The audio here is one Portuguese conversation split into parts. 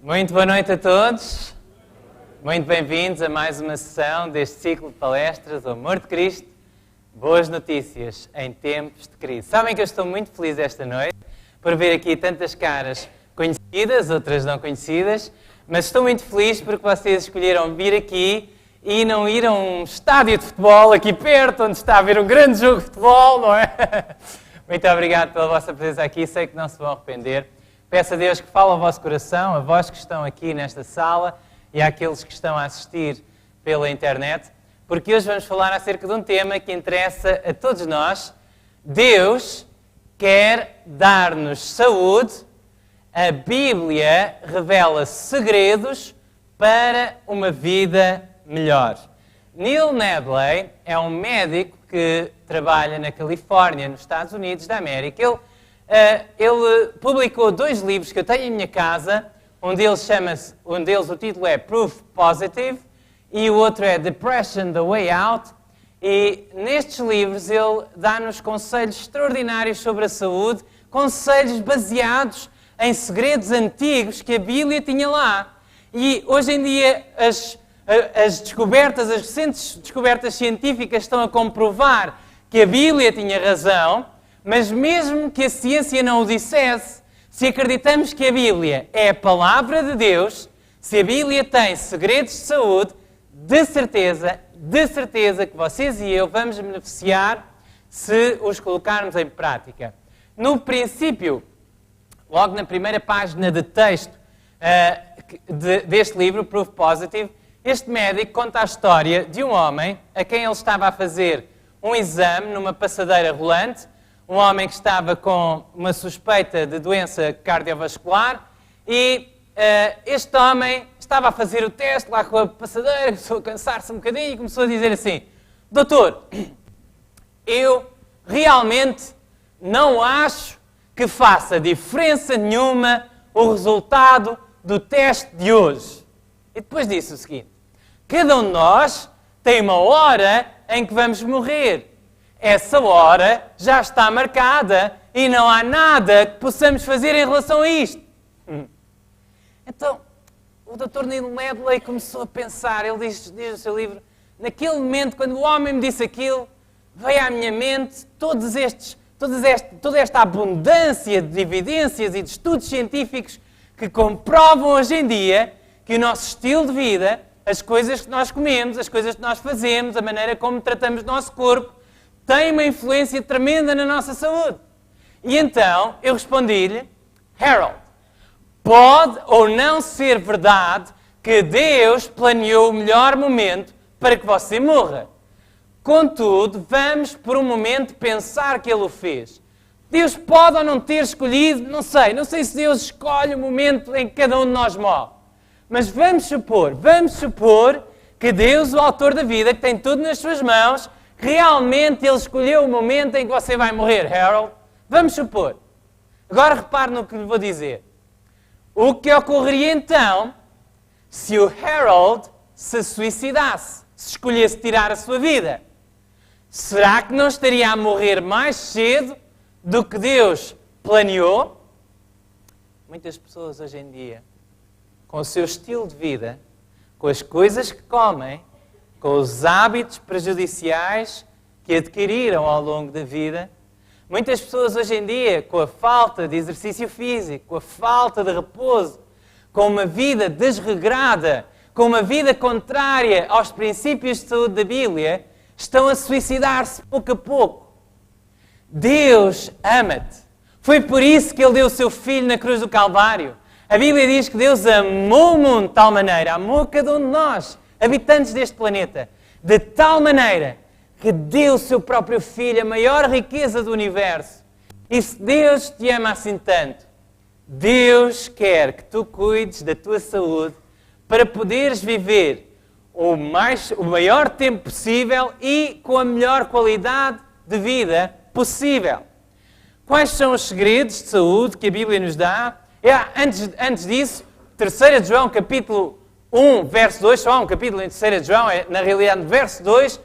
Muito boa noite a todos. Muito bem-vindos a mais uma sessão deste ciclo de palestras, O Amor de Cristo, Boas Notícias em Tempos de Crise. Sabem que eu estou muito feliz esta noite por ver aqui tantas caras conhecidas, outras não conhecidas, mas estou muito feliz porque vocês escolheram vir aqui e não ir a um estádio de futebol aqui perto, onde está a haver um grande jogo de futebol, não é? Muito obrigado pela vossa presença aqui, sei que não se vão arrepender. Peço a Deus que fale ao vosso coração, a vós que estão aqui nesta sala e àqueles que estão a assistir pela internet, porque hoje vamos falar acerca de um tema que interessa a todos nós. Deus quer dar-nos saúde, a Bíblia revela segredos para uma vida melhor. Neil Nedley é um médico que trabalha na Califórnia, nos Estados Unidos da América. Ele publicou 2 livros que eu tenho em minha casa. Um deles o título é Proof Positive e o outro é Depression, The Way Out. E nestes livros ele dá-nos conselhos extraordinários sobre a saúde, conselhos baseados em segredos antigos que a Bíblia tinha lá. E hoje em dia as recentes descobertas científicas estão a comprovar que a Bíblia tinha razão, mas mesmo que a ciência não o dissesse, se acreditamos que a Bíblia é a palavra de Deus, se a Bíblia tem segredos de saúde, de certeza que vocês e eu vamos beneficiar se os colocarmos em prática. No princípio, logo na primeira página de texto deste livro, Proof Positive, este médico conta a história de um homem a quem ele estava a fazer um exame numa passadeira rolante, um homem que estava com uma suspeita de doença cardiovascular e este homem estava a fazer o teste lá com a passadeira, começou a cansar-se um bocadinho e começou a dizer assim: doutor, eu realmente não acho que faça diferença nenhuma o resultado do teste de hoje. E depois disse o seguinte: cada um de nós tem uma hora em que vamos morrer. Essa hora já está marcada e não há nada que possamos fazer em relação a isto. Então, o Dr. Neil Nedley começou a pensar, ele diz no seu livro, naquele momento, quando o homem me disse aquilo, veio à minha mente toda esta abundância de evidências e de estudos científicos que comprovam hoje em dia que o nosso estilo de vida, as coisas que nós comemos, as coisas que nós fazemos, a maneira como tratamos o nosso corpo, tem uma influência tremenda na nossa saúde. E então eu respondi-lhe: Harold, pode ou não ser verdade que Deus planeou o melhor momento para que você morra. Contudo, vamos por um momento pensar que Ele o fez. Deus pode ou não ter escolhido, não sei se Deus escolhe o momento em que cada um de nós morre. Mas vamos supor que Deus, o autor da vida, que tem tudo nas suas mãos, realmente Ele escolheu o momento em que você vai morrer, Harold. Vamos supor. Agora repare no que lhe vou dizer. O que ocorreria então se o Harold se suicidasse, se escolhesse tirar a sua vida? Será que não estaria a morrer mais cedo do que Deus planeou? Muitas pessoas hoje em dia, com o seu estilo de vida, com as coisas que comem, com os hábitos prejudiciais que adquiriram ao longo da vida, muitas pessoas hoje em dia, com a falta de exercício físico, com a falta de repouso, com uma vida desregrada, com uma vida contrária aos princípios de saúde da Bíblia, estão a suicidar-se pouco a pouco. Deus ama-te. Foi por isso que Ele deu o seu Filho na cruz do Calvário. A Bíblia diz que Deus amou o mundo de tal maneira, amou cada um de nós, habitantes deste planeta, de tal maneira que deu o seu próprio Filho, a maior riqueza do universo. E se Deus te ama assim tanto, Deus quer que tu cuides da tua saúde para poderes viver o maior tempo possível e com a melhor qualidade de vida possível. Quais são os segredos de saúde que a Bíblia nos dá? Antes disso, 3 João capítulo 1, verso 2, só há um capítulo em 3 João, é na realidade verso 2,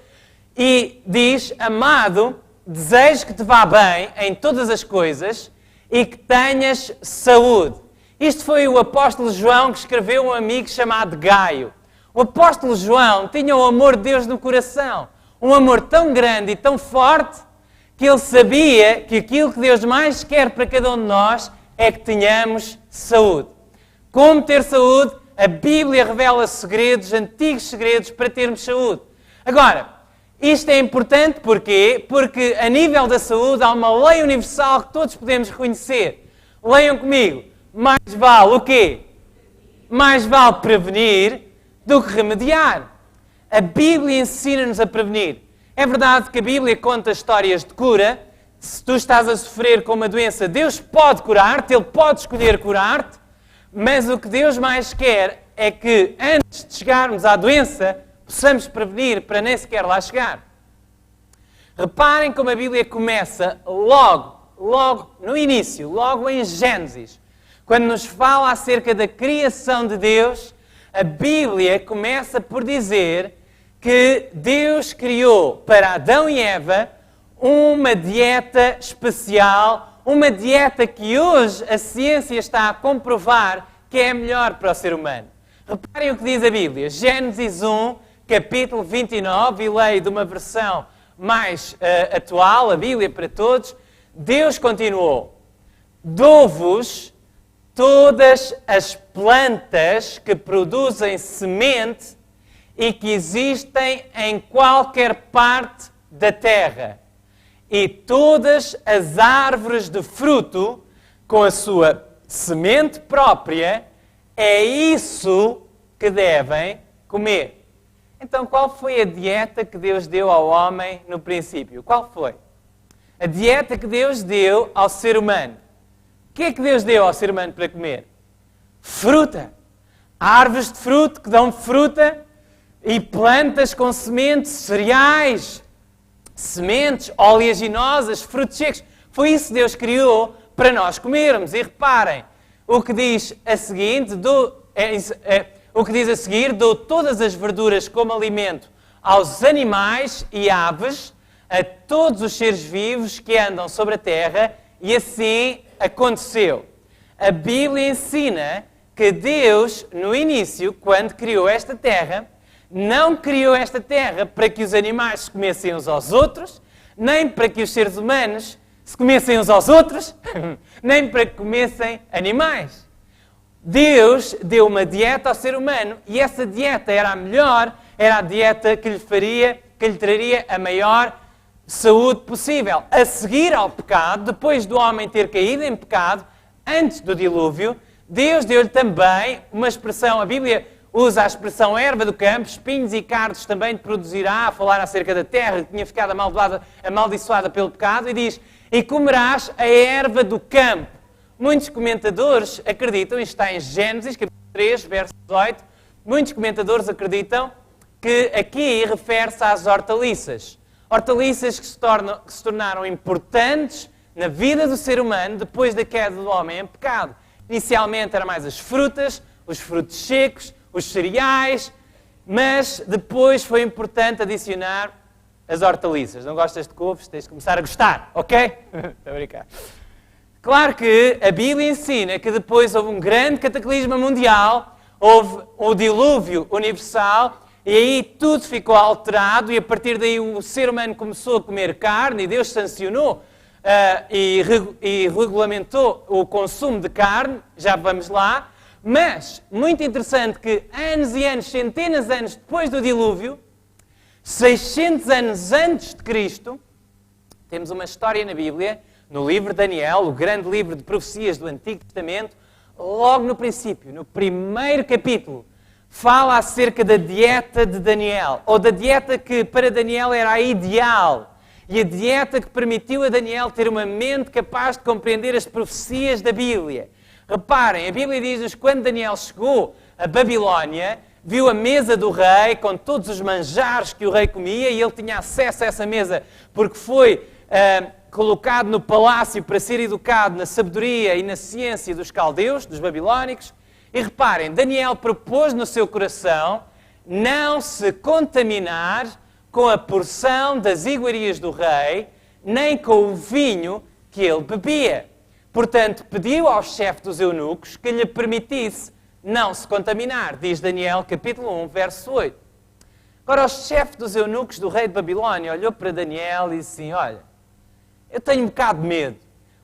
e diz: amado, desejo que te vá bem em todas as coisas e que tenhas saúde Isto foi o apóstolo João que escreveu a um amigo chamado Gaio. O apóstolo João tinha o amor de Deus no coração. Um amor tão grande e tão forte que ele sabia que aquilo que Deus mais quer para cada um de nós é que tenhamos saúde. Como ter saúde? A Bíblia revela segredos, antigos segredos para termos saúde. Agora, isto é importante porquê? Porque a nível da saúde há uma lei universal que todos podemos reconhecer. Leiam comigo. Mais vale o quê? Mais vale prevenir do que remediar. A Bíblia ensina-nos a prevenir. É verdade que a Bíblia conta histórias de cura. Se tu estás a sofrer com uma doença, Deus pode curar-te, Ele pode escolher curar-te, mas o que Deus mais quer é que antes de chegarmos à doença, possamos prevenir para nem sequer lá chegar. Reparem como a Bíblia começa logo no início, logo em Gênesis. Quando nos fala acerca da criação de Deus, a Bíblia começa por dizer que Deus criou para Adão e Eva uma dieta especial, uma dieta que hoje a ciência está a comprovar que é melhor para o ser humano. Reparem o que diz a Bíblia. Gênesis 1, capítulo 29, e leio de uma versão mais atual, a Bíblia para todos. Deus continuou: dou-vos todas as plantas que produzem semente e que existem em qualquer parte da terra, e todas as árvores de fruto com a sua semente própria, é isso que devem comer. Então, qual foi a dieta que Deus deu ao homem no princípio? Qual foi? A dieta que Deus deu ao ser humano. O que é que Deus deu ao ser humano para comer? Fruta. Árvores de fruto que dão fruta e plantas com sementes, cereais, sementes oleaginosas, frutos secos. Foi isso que Deus criou para nós comermos. E reparem, o que diz a seguir, dou todas as verduras como alimento aos animais e aves, a todos os seres vivos que andam sobre a terra, e assim aconteceu. A Bíblia ensina que Deus, no início, quando criou esta terra, não criou esta terra para que os animais se comessem uns aos outros, nem para que os seres humanos se comessem uns aos outros, nem para que comessem animais. Deus deu uma dieta ao ser humano e essa dieta era a melhor, era a dieta que lhe traria a maior saúde possível. A seguir ao pecado, depois do homem ter caído em pecado, antes do dilúvio, Deus deu-lhe também uma expressão, a Bíblia usa a expressão erva do campo, espinhos e cardos também te produzirá, a falar acerca da terra que tinha ficado amaldiçoada pelo pecado, e diz: e comerás a erva do campo. Muitos comentadores acreditam, isto está em Gênesis, capítulo 3, verso 18, muitos comentadores acreditam que aqui refere-se às hortaliças. Hortaliças que se tornaram importantes na vida do ser humano depois da queda do homem em pecado. Inicialmente eram mais as frutas, os frutos secos, os cereais, mas depois foi importante adicionar as hortaliças. Não gostas de couves? Tens de começar a gostar, ok? Estou a brincar. Claro que a Bíblia ensina que depois houve um grande cataclisma mundial, houve o dilúvio universal, e aí tudo ficou alterado, e a partir daí o ser humano começou a comer carne, e Deus sancionou e regulamentou o consumo de carne, já vamos lá. Mas, muito interessante que anos e anos, centenas de anos depois do dilúvio, 600 anos antes de Cristo, temos uma história na Bíblia, no livro de Daniel, o grande livro de profecias do Antigo Testamento, logo no princípio, no primeiro capítulo, fala acerca da dieta de Daniel, ou da dieta que para Daniel era a ideal, e a dieta que permitiu a Daniel ter uma mente capaz de compreender as profecias da Bíblia. Reparem, a Bíblia diz-nos que quando Daniel chegou a Babilónia, viu a mesa do rei com todos os manjares que o rei comia, e ele tinha acesso a essa mesa porque foi colocado no palácio para ser educado na sabedoria e na ciência dos caldeus, dos babilónicos. E reparem, Daniel propôs no seu coração não se contaminar com a porção das iguarias do rei, nem com o vinho que ele bebia. Portanto, pediu ao chefe dos eunucos que lhe permitisse não se contaminar, diz Daniel capítulo 1, verso 8. Agora, o chefe dos eunucos do rei de Babilónia olhou para Daniel e disse assim, olha, eu tenho um bocado de medo.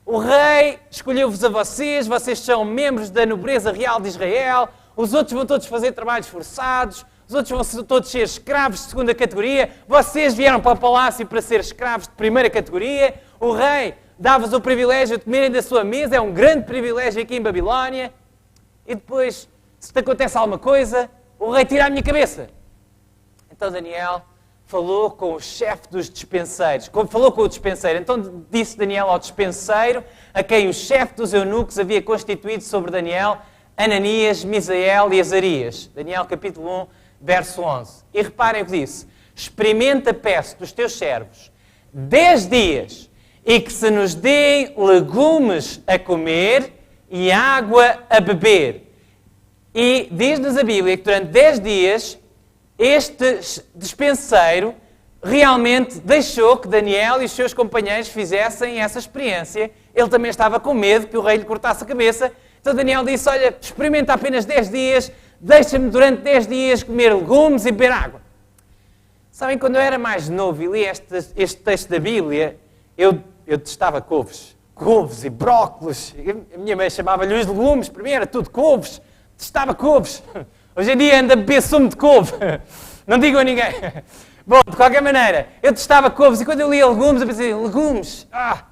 O rei escolheu-vos a vocês, vocês são membros da nobreza real de Israel, os outros vão todos fazer trabalhos forçados, os outros vão todos ser escravos de segunda categoria, vocês vieram para o palácio para ser escravos de primeira categoria, o rei dá-vos o privilégio de comerem da sua mesa, é um grande privilégio aqui em Babilónia, e depois, se te acontece alguma coisa, o rei tira a minha cabeça. Então Daniel falou com o chefe dos despenseiros, falou com o despenseiro. Então disse Daniel ao despenseiro, a quem o chefe dos eunucos havia constituído sobre Daniel, Ananias, Misael e Azarias. Daniel capítulo 1, verso 11. E reparem o que disse, experimenta, peço, dos teus servos, 10 dias, e que se nos deem legumes a comer e água a beber. E diz-nos a Bíblia que durante 10 dias este despenseiro realmente deixou que Daniel e os seus companheiros fizessem essa experiência. Ele também estava com medo que o rei lhe cortasse a cabeça. Então Daniel disse, olha, experimenta apenas 10 dias, deixa-me durante 10 dias comer legumes e beber água. Sabem, quando eu era mais novo e li este texto da Bíblia, eu testava couves. Couves e brócolos. A minha mãe chamava-lhe os legumes, primeiro era tudo couves. Testava couves. Hoje em dia anda a beber sumo de couve. Não digam a ninguém. Bom, de qualquer maneira, eu testava couves e quando eu lia legumes, eu pensei, legumes,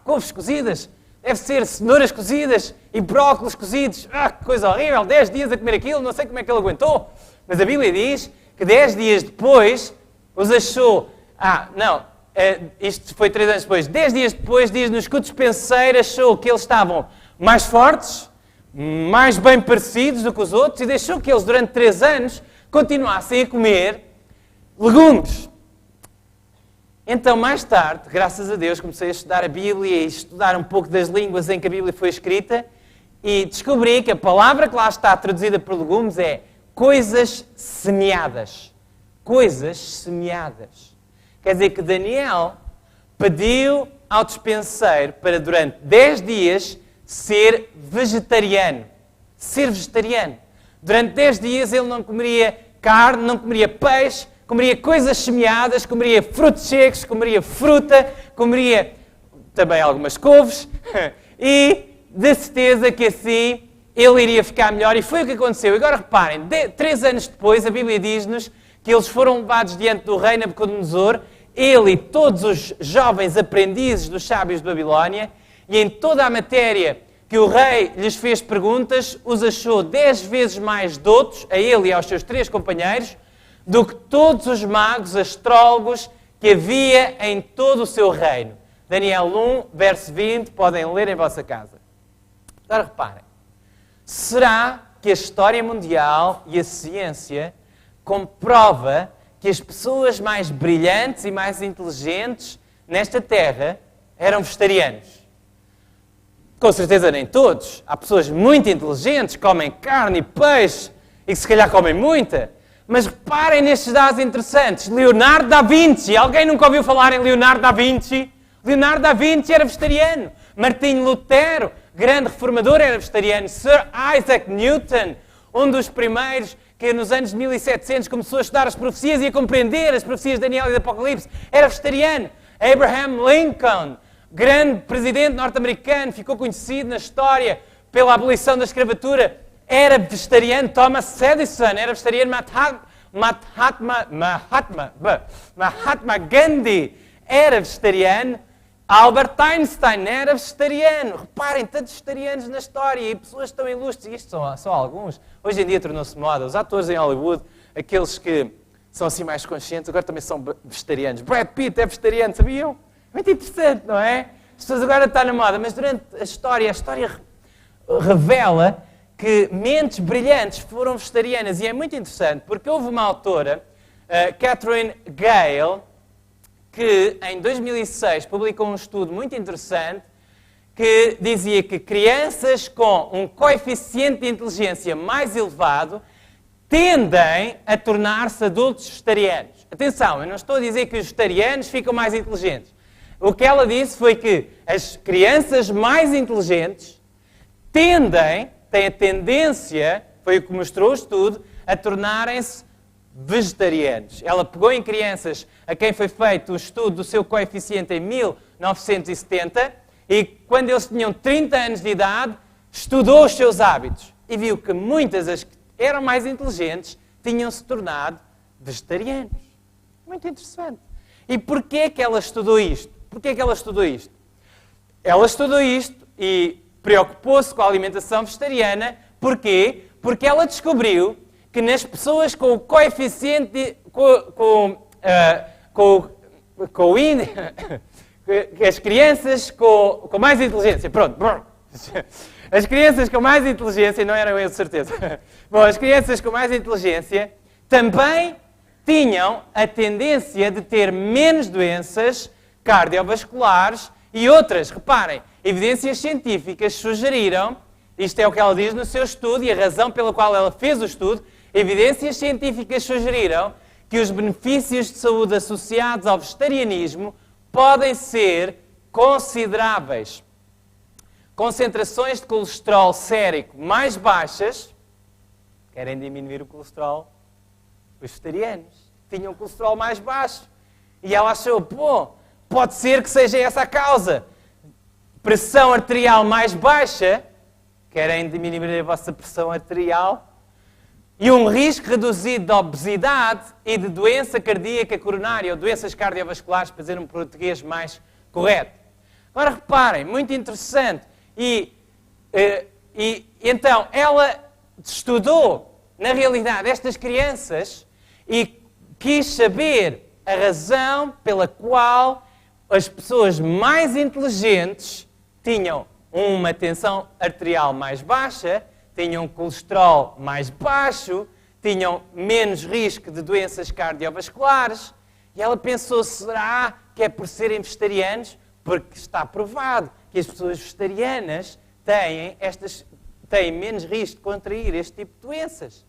couves cozidas, deve ser cenouras cozidas e brócolos cozidos. Que coisa horrível, 10 dias a comer aquilo, não sei como é que ele aguentou. Mas a Bíblia diz que 10 dias depois os achou... isto foi 3 anos depois. 10 dias depois, diz-nos que o despenseiro achou que eles estavam mais fortes, mais bem parecidos do que os outros e deixou que eles durante 3 anos continuassem a comer legumes. Então, mais tarde, graças a Deus, comecei a estudar a Bíblia e estudar um pouco das línguas em que a Bíblia foi escrita e descobri que a palavra que lá está traduzida por legumes é coisas semeadas. Coisas semeadas. Quer dizer que Daniel pediu ao despenseiro para durante 10 dias ser vegetariano. Ser vegetariano. Durante 10 dias ele não comeria carne, não comeria peixe, comeria coisas semeadas, comeria frutos secos, comeria fruta, comeria também algumas couves e de certeza que assim ele iria ficar melhor. E foi o que aconteceu. Agora reparem, 3 anos depois a Bíblia diz-nos que eles foram levados diante do rei Nabucodonosor, ele e todos os jovens aprendizes dos sábios de Babilónia, e em toda a matéria que o rei lhes fez perguntas, os achou 10 vezes mais doutos, a ele e aos seus 3 companheiros, do que todos os magos, astrólogos que havia em todo o seu reino. Daniel 1, verso 20, podem ler em vossa casa. Agora reparem, será que a história mundial e a ciência comprova que as pessoas mais brilhantes e mais inteligentes nesta terra eram vegetarianos? Com certeza nem todos. Há pessoas muito inteligentes que comem carne e peixe e que se calhar comem muita. Mas reparem nestes dados interessantes. Leonardo da Vinci. Alguém nunca ouviu falar em Leonardo da Vinci? Leonardo da Vinci era vegetariano. Martinho Lutero, grande reformador, era vegetariano. Sir Isaac Newton, um dos primeiros que nos anos de 1700 começou a estudar as profecias e a compreender as profecias de Daniel e do Apocalipse, era vegetariano. Abraham Lincoln, grande presidente norte-americano, ficou conhecido na história pela abolição da escravatura, era vegetariano. Thomas Edison era vegetariano. Mahatma Gandhi era vegetariano. Albert Einstein era vegetariano. Reparem, tantos vegetarianos na história e pessoas tão ilustres. E isto são só alguns. Hoje em dia tornou-se moda. Os atores em Hollywood, aqueles que são assim mais conscientes, agora também são vegetarianos. Brad Pitt é vegetariano, sabiam? Muito interessante, não é? As pessoas agora estão na moda, mas durante a história revela que mentes brilhantes foram vegetarianas. E é muito interessante, porque houve uma autora, Catherine Gale, que em 2006 publicou um estudo muito interessante que dizia que crianças com um coeficiente de inteligência mais elevado tendem a tornar-se adultos vegetarianos. Atenção, eu não estou a dizer que os vegetarianos ficam mais inteligentes. O que ela disse foi que as crianças mais inteligentes têm a tendência, foi o que mostrou o estudo, a tornarem-se vegetarianos. Ela pegou em crianças a quem foi feito o estudo do seu coeficiente em 1970 e quando eles tinham 30 anos de idade, estudou os seus hábitos e viu que muitas das que eram mais inteligentes tinham-se tornado vegetarianos. Muito interessante. E porquê que ela estudou isto? Porquê que ela estudou isto? Ela estudou isto e preocupou-se com a alimentação vegetariana. Porquê? Porque ela descobriu que nas pessoas com o coeficiente, as crianças com mais inteligência, pronto, as crianças com mais inteligência, não eram eu de certeza, bom, as crianças com mais inteligência também tinham a tendência de ter menos doenças cardiovasculares e outras. Reparem, evidências científicas sugeriram, isto é o que ela diz no seu estudo e a razão pela qual ela fez o estudo, evidências científicas sugeriram que os benefícios de saúde associados ao vegetarianismo podem ser consideráveis. Concentrações de colesterol sérico mais baixas, querem diminuir o colesterol, os vegetarianos tinham um colesterol mais baixo. E ela achou, pode ser que seja essa a causa. Pressão arterial mais baixa, querem diminuir a vossa pressão arterial, e um risco reduzido de obesidade e de doença cardíaca coronária, ou doenças cardiovasculares, para dizer um português mais correto. Agora reparem, muito interessante. E então, ela estudou, na realidade, estas crianças e quis saber a razão pela qual as pessoas mais inteligentes tinham uma tensão arterial mais baixa, tinham colesterol mais baixo, tinham menos risco de doenças cardiovasculares. E ela pensou, será que é por serem vegetarianos? Porque está provado que as pessoas vegetarianas têm menos risco de contrair este tipo de doenças.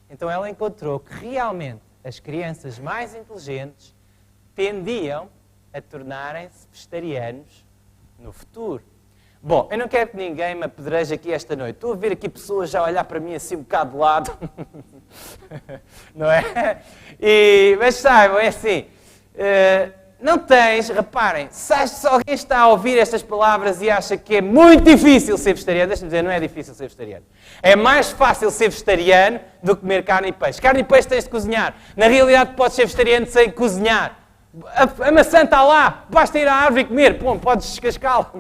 Então ela encontrou que realmente as crianças mais inteligentes tendiam a tornarem-se vegetarianos no futuro. Bom, eu não quero que ninguém me apedreje aqui esta noite. Estou a ver aqui pessoas já a olhar para mim assim um bocado de lado. Não é? Mas saibam, é assim. Não tens, reparem, se alguém está a ouvir estas palavras e acha que é muito difícil ser vegetariano, deixa-me dizer, não é difícil ser vegetariano. É mais fácil ser vegetariano do que comer carne e peixe. Carne e peixe tens de cozinhar. Na realidade, podes ser vegetariano sem cozinhar. A maçã está lá, basta ir à árvore e comer. Pô, podes descascá-la.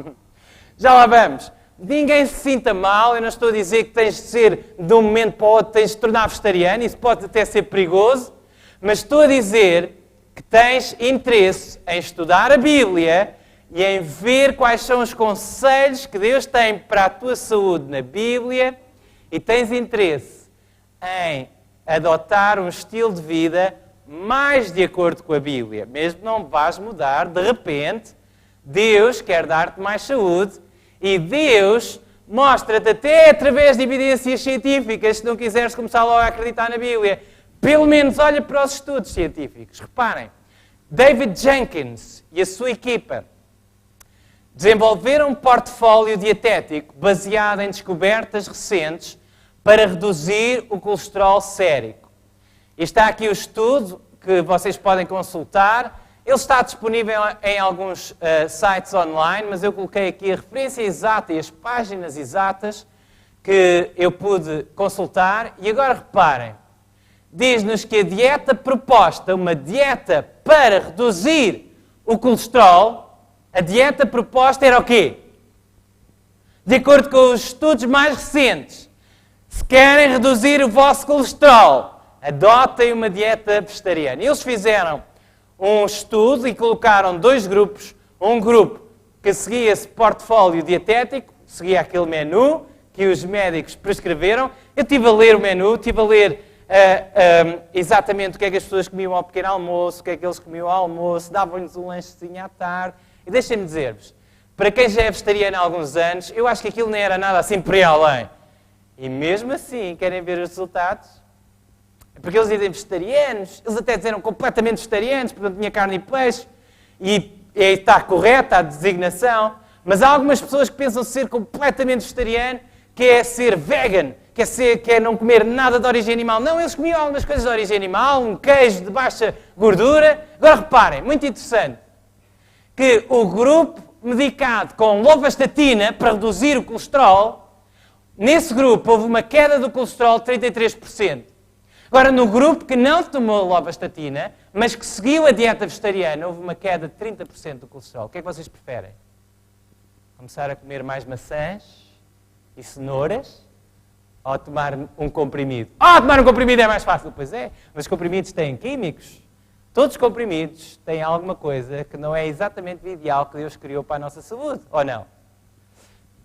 Já lá vamos. Ninguém se sinta mal, eu não estou a dizer que tens de ser, de um momento para o outro, tens de tornar vegetariano, isso pode até ser perigoso, mas estou a dizer que tens interesse em estudar a Bíblia e em ver quais são os conselhos que Deus tem para a tua saúde na Bíblia e tens interesse em adotar um estilo de vida mais de acordo com a Bíblia. Mesmo não vais mudar, de repente, Deus quer dar-te mais saúde e Deus mostra-te até através de evidências científicas, se não quiseres começar logo a acreditar na Bíblia, pelo menos olha para os estudos científicos. Reparem, David Jenkins e a sua equipa desenvolveram um portfólio dietético baseado em descobertas recentes para reduzir o colesterol sérico. E está aqui o estudo que vocês podem consultar. Ele está disponível em alguns sites online, mas eu coloquei aqui a referência exata e as páginas exatas que eu pude consultar. E agora reparem, diz-nos que a dieta proposta, uma dieta para reduzir o colesterol, a dieta proposta era o quê? De acordo com os estudos mais recentes, se querem reduzir o vosso colesterol, adotem uma dieta vegetariana. Eles fizeram um estudo e colocaram dois grupos. Um grupo que seguia esse portfólio dietético, seguia aquele menu que os médicos prescreveram. Eu estive a ler o menu, estive a ler exatamente o que é que as pessoas comiam ao pequeno almoço, o que é que eles comiam ao almoço, davam-lhes um lanchezinho à tarde. E deixem-me dizer-vos, para quem já é vegetariano há alguns anos, eu acho que aquilo nem era nada assim por aí além. E mesmo assim, querem ver os resultados? Porque eles dizem vegetarianos, eles até disseram completamente vegetarianos, porque não tinha carne e peixe, e está correta a designação, mas há algumas pessoas que pensam ser completamente vegetariano, quer ser vegan, quer não comer nada de origem animal. Não, eles comiam algumas coisas de origem animal, um queijo de baixa gordura. Agora reparem, muito interessante, que o grupo medicado com lovastatina para reduzir o colesterol, nesse grupo houve uma queda do colesterol de 33%. Agora, no grupo que não tomou lovastatina, mas que seguiu a dieta vegetariana, houve uma queda de 30% do colesterol. O que é que vocês preferem? Começar a comer mais maçãs e cenouras? Ou tomar um comprimido? Tomar um comprimido é mais fácil. Pois é, mas comprimidos têm químicos. Todos os comprimidos têm alguma coisa que não é exatamente o ideal que Deus criou para a nossa saúde, ou não?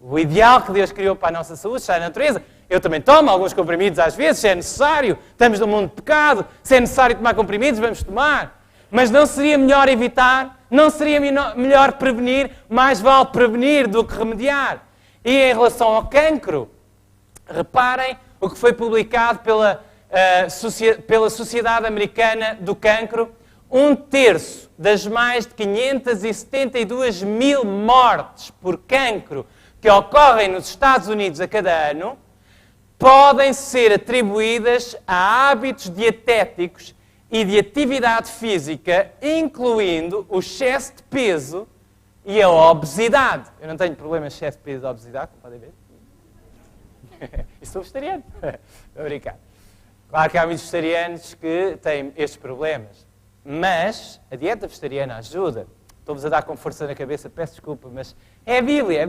O ideal que Deus criou para a nossa saúde está na natureza. Eu também tomo alguns comprimidos às vezes, se é necessário. Estamos num mundo de pecado. Se é necessário tomar comprimidos, vamos tomar. Mas não seria melhor evitar? Não seria melhor prevenir? Mais vale prevenir do que remediar. E em relação ao cancro, reparem o que foi publicado pela Sociedade Americana do Cancro. 1/3 das mais de 572 mil mortes por cancro que ocorrem nos Estados Unidos a cada ano podem ser atribuídas a hábitos dietéticos e de atividade física, incluindo o excesso de peso e a obesidade. Eu não tenho problemas de excesso de peso e obesidade, como podem ver. E sou vegetariano. Estou a brincar. Claro que há muitos vegetarianos que têm estes problemas. Mas a dieta vegetariana ajuda. Estou-vos a dar com força na cabeça, peço desculpa, mas é a Bíblia.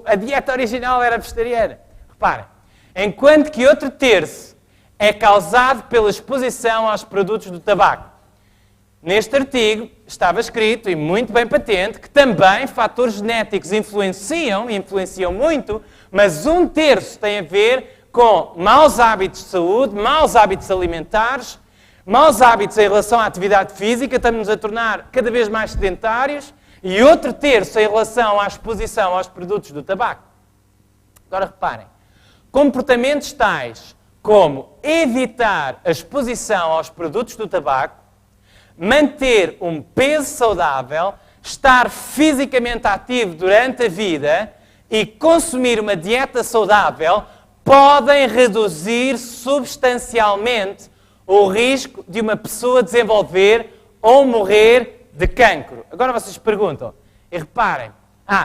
A dieta original era vegetariana. Reparem, enquanto que outro terço é causado pela exposição aos produtos do tabaco. Neste artigo estava escrito, e muito bem patente, que também fatores genéticos influenciam muito, mas 1/3 tem a ver com maus hábitos de saúde, maus hábitos alimentares, maus hábitos em relação à atividade física, estamos a tornar cada vez mais sedentários, e outro terço em relação à exposição aos produtos do tabaco. Agora reparem, comportamentos tais como evitar a exposição aos produtos do tabaco, manter um peso saudável, estar fisicamente ativo durante a vida e consumir uma dieta saudável podem reduzir substancialmente o risco de uma pessoa desenvolver ou morrer de cancro. Agora vocês perguntam, e reparem,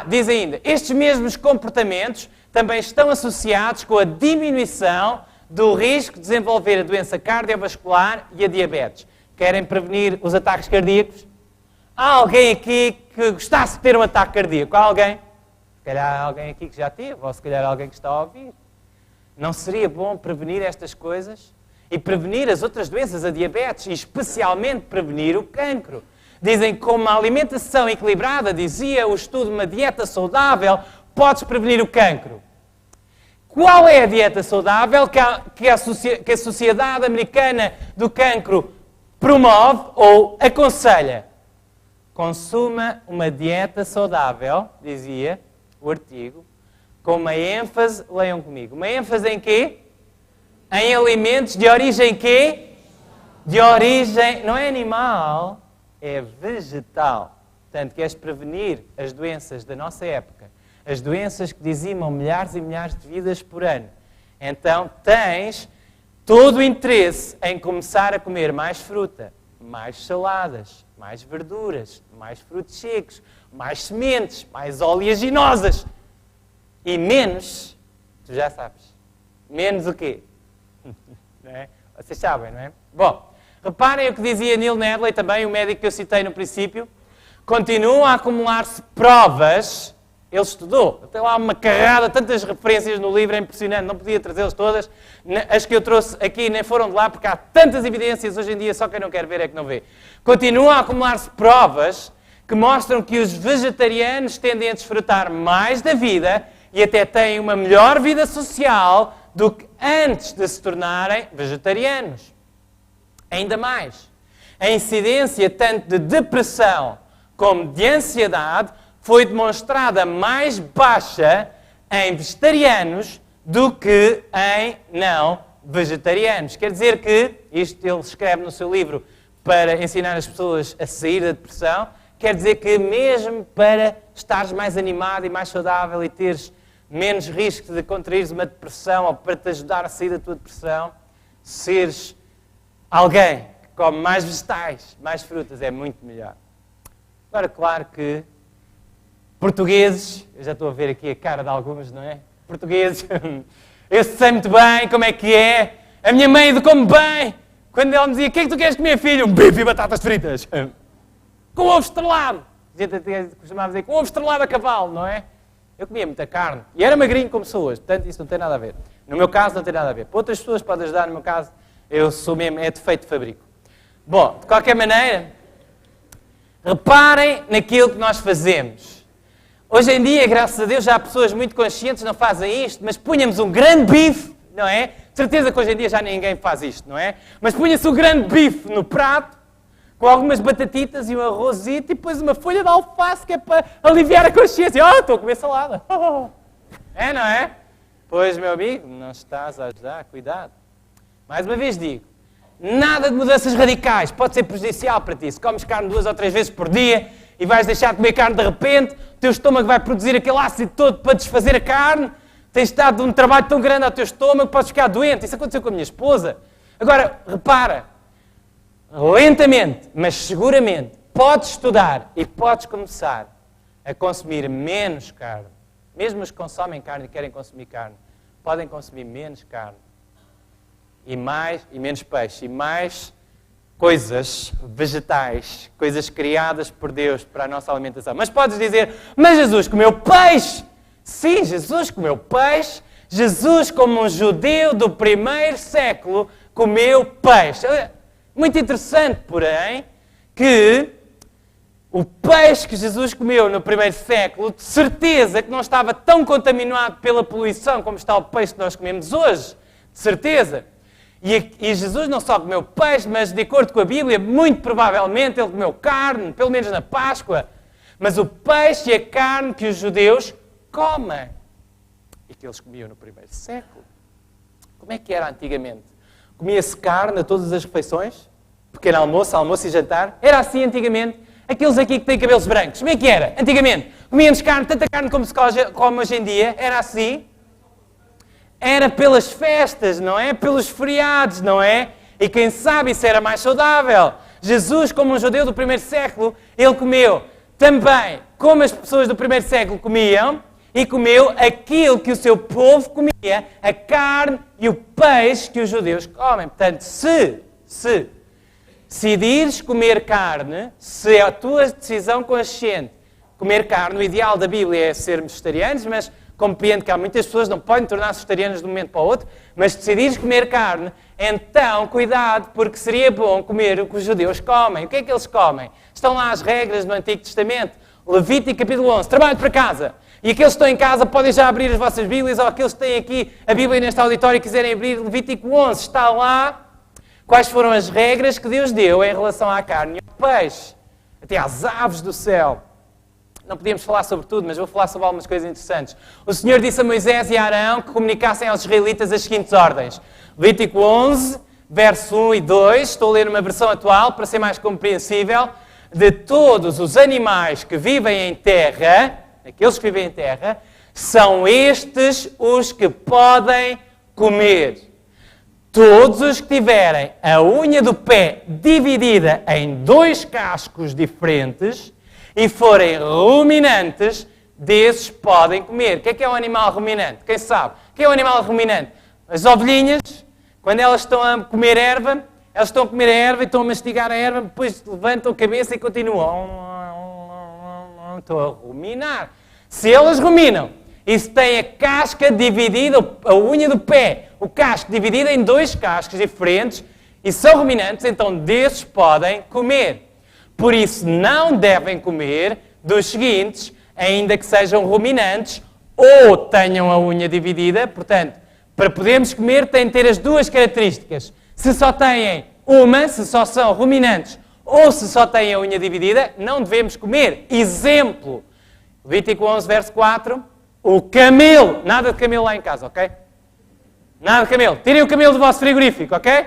diz ainda, estes mesmos comportamentos também estão associados com a diminuição do risco de desenvolver a doença cardiovascular e a diabetes. Querem prevenir os ataques cardíacos? Há alguém aqui que gostasse de ter um ataque cardíaco? Há alguém? Se calhar há alguém aqui que já teve, ou se calhar há alguém que está a ouvir. Não seria bom prevenir estas coisas? E prevenir as outras doenças, a diabetes, e especialmente prevenir o cancro. Dizem que com uma alimentação equilibrada, dizia o estudo, uma dieta saudável, podes prevenir o cancro. Qual é a dieta saudável que a Sociedade Americana do Cancro promove ou aconselha? Consuma uma dieta saudável, dizia o artigo, com uma ênfase, leiam comigo, uma ênfase em quê? Em alimentos de origem quê? De origem, não é animal, é vegetal. Portanto, queres prevenir as doenças da nossa época, as doenças que dizimam milhares e milhares de vidas por ano. Então, tens todo o interesse em começar a comer mais fruta, mais saladas, mais verduras, mais frutos secos, mais sementes, mais oleaginosas. E menos, tu já sabes, menos o quê? Não é? Vocês sabem, não é? Bom, reparem o que dizia Neil Nedley, também o médico que eu citei no princípio. Continuam a acumular-se provas. Ele estudou. Tem lá uma carrada, tantas referências no livro, é impressionante. Não podia trazê-las todas. As que eu trouxe aqui nem foram de lá, porque há tantas evidências hoje em dia, só quem não quer ver é que não vê. Continuam a acumular-se provas que mostram que os vegetarianos tendem a desfrutar mais da vida e até têm uma melhor vida social do que antes de se tornarem vegetarianos. Ainda mais, a incidência tanto de depressão como de ansiedade foi demonstrada mais baixa em vegetarianos do que em não vegetarianos. Quer dizer que, isto ele escreve no seu livro para ensinar as pessoas a sair da depressão, quer dizer que mesmo para estares mais animado e mais saudável e teres menos risco de contraires uma depressão ou para te ajudar a sair da tua depressão, seres alguém que come mais vegetais, mais frutas, é muito melhor. Agora, claro que portugueses, eu já estou a ver aqui a cara de alguns, não é? Portugueses, eu sei muito bem como é que é. A minha mãe educou-me bem. Quando ela me dizia, o que é que tu queres comer, filho? Um bife e batatas fritas. Com ovo estrelado. A gente até costumava dizer, com ovo estrelado a cavalo, não é? Eu comia muita carne. E era magrinho como sou hoje. Portanto, isso não tem nada a ver. No meu caso, não tem nada a ver. Para outras pessoas pode ajudar. No meu caso, eu sou mesmo, é defeito de fabrico. Bom, de qualquer maneira, reparem naquilo que nós fazemos. Hoje em dia, graças a Deus, já há pessoas muito conscientes que não fazem isto, mas punhamos um grande bife, não é? De certeza que hoje em dia já ninguém faz isto, não é? Mas punha-se um grande bife no prato, com algumas batatitas e um arrozito, e depois uma folha de alface que é para aliviar a consciência. Oh, estou a comer salada. É, não é? Pois, meu amigo, não estás a ajudar, cuidado. Mais uma vez digo, nada de mudanças radicais pode ser prejudicial para ti. Se comes carne 2 ou 3 vezes por dia e vais deixar de comer carne de repente, o teu estômago vai produzir aquele ácido todo para desfazer a carne, tens estado um trabalho tão grande ao teu estômago, podes ficar doente. Isso aconteceu com a minha esposa. Agora, repara, lentamente, mas seguramente, podes estudar e podes começar a consumir menos carne. Mesmo os que consomem carne e querem consumir carne, podem consumir menos carne. E menos peixe, e mais coisas vegetais, coisas criadas por Deus para a nossa alimentação. Mas podes dizer, mas Jesus comeu peixe! Sim, Jesus comeu peixe. Jesus, como um judeu do primeiro século, comeu peixe. Muito interessante, porém, que o peixe que Jesus comeu no primeiro século, de certeza que não estava tão contaminado pela poluição como está o peixe que nós comemos hoje. De certeza. E Jesus não só comeu peixe, mas de acordo com a Bíblia, muito provavelmente ele comeu carne, pelo menos na Páscoa. Mas o peixe e a carne que os judeus comem. E que eles comiam no primeiro século. Como é que era antigamente? Comia-se carne a todas as refeições? Pequeno almoço, almoço e jantar? Era assim antigamente? Aqueles aqui que têm cabelos brancos, como é que era? Antigamente, comíamos carne, tanta carne como se come hoje em dia? Era assim? Era pelas festas, não é? Pelos feriados, não é? E quem sabe isso era mais saudável. Jesus, como um judeu do primeiro século, ele comeu também como as pessoas do primeiro século comiam, e comeu aquilo que o seu povo comia, a carne e o peixe que os judeus comem. Portanto, se decidires comer carne, se é a tua decisão consciente comer carne, o ideal da Bíblia é sermos vegetarianos, mas compreendo que há muitas pessoas que não podem tornar-se vegetarianas de um momento para o outro, mas se decidires comer carne, então cuidado, porque seria bom comer o que os judeus comem. O que é que eles comem? Estão lá as regras no Antigo Testamento. Levítico capítulo 11, trabalho para casa. E aqueles que estão em casa podem já abrir as vossas Bíblias, ou aqueles que têm aqui a Bíblia neste auditório e quiserem abrir Levítico 11, está lá quais foram as regras que Deus deu em relação à carne e ao peixe, até às aves do céu. Não podíamos falar sobre tudo, mas vou falar sobre algumas coisas interessantes. O Senhor disse a Moisés e a Arão que comunicassem aos israelitas as seguintes ordens. Levítico 11, verso 1 e 2, estou a ler uma versão atual para ser mais compreensível. De todos os animais que vivem em terra, aqueles que vivem em terra, são estes os que podem comer. Todos os que tiverem a unha do pé dividida em 2 cascos diferentes e forem ruminantes, desses podem comer. O que é um animal ruminante? Quem sabe? O que é um animal ruminante? As ovelhinhas, quando elas estão a comer erva, elas estão a comer a erva e estão a mastigar a erva, depois levantam a cabeça e continuam. Estão a ruminar. Se elas ruminam e se têm a casca dividida, a unha do pé, o casco dividido em 2 cascos diferentes e são ruminantes, então desses podem comer. Por isso não devem comer dos seguintes, ainda que sejam ruminantes ou tenham a unha dividida. Portanto, para podermos comer têm de ter as 2 características. Se só têm uma, se só são ruminantes ou se só têm a unha dividida, não devemos comer. Exemplo, Levítico 11, verso 4, o camelo. Nada de camelo lá em casa, ok? Nada de camelo. Tirem o camelo do vosso frigorífico, ok?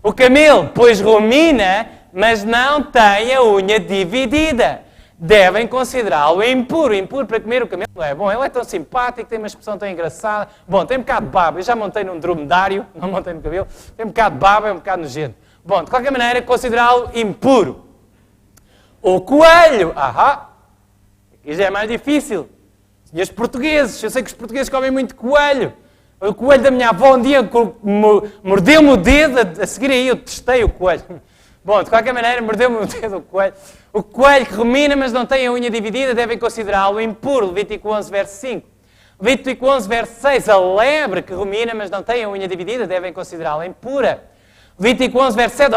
O camelo, pois rumina, mas não tem a unha dividida. devem considerá-lo impuro. Impuro para comer o camelo não é bom. Ele é tão simpático, tem uma expressão tão engraçada. Bom, tem um bocado de baba. Eu já montei num dromedário, não montei no cabelo. Tem um bocado de baba, é um bocado nojento. Bom, de qualquer maneira, considerá-lo impuro. O coelho. Aqui já é mais difícil. Senhores portugueses, eu sei que os portugueses comem muito coelho. O coelho da minha avó um dia mordeu-me o dedo, a seguir aí eu testei o coelho. Bom, de qualquer maneira, mordeu-me o dedo o coelho. O coelho que rumina, mas não tem a unha dividida, devem considerá-lo impuro. Levítico 11, verso 5. Levítico 11, verso 6. A lebre que rumina, mas não tem a unha dividida, devem considerá-la impura. Levítico 11, verso 7.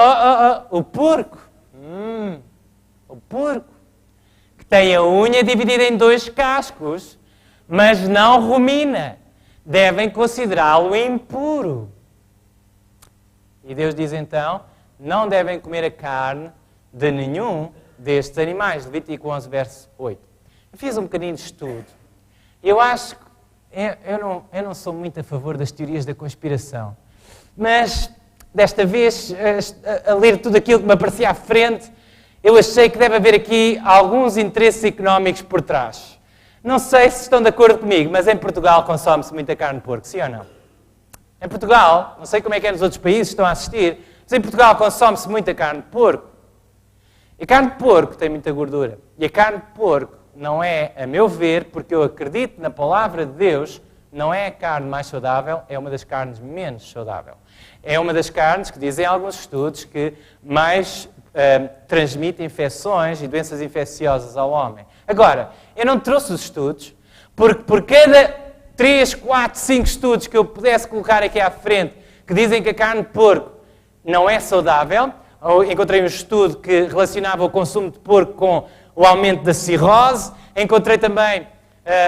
O porco. O porco. Que tem a unha dividida em 2 cascos, mas não rumina. Devem considerá-lo impuro. E Deus diz então, não devem comer a carne de nenhum destes animais. Levítico 11, verso 8. Eu fiz um bocadinho de estudo. Eu acho que eu não sou muito a favor das teorias da conspiração. Mas, desta vez, a ler tudo aquilo que me aparecia à frente, eu achei que deve haver aqui alguns interesses económicos por trás. Não sei se estão de acordo comigo, mas em Portugal consome-se muita carne de porco, sim ou não? Em Portugal, não sei como é que é nos outros países que estão a assistir, mas em Portugal consome-se muita carne de porco. E a carne de porco tem muita gordura. E a carne de porco não é, a meu ver, porque eu acredito na palavra de Deus, não é a carne mais saudável, é uma das carnes menos saudável. É uma das carnes que dizem alguns estudos que mais transmite infecções e doenças infecciosas ao homem. Agora, eu não trouxe os estudos, porque por cada 3, 4, 5 estudos que eu pudesse colocar aqui à frente, que dizem que a carne de porco não é saudável, ou encontrei um estudo que relacionava o consumo de porco com o aumento da cirrose, encontrei também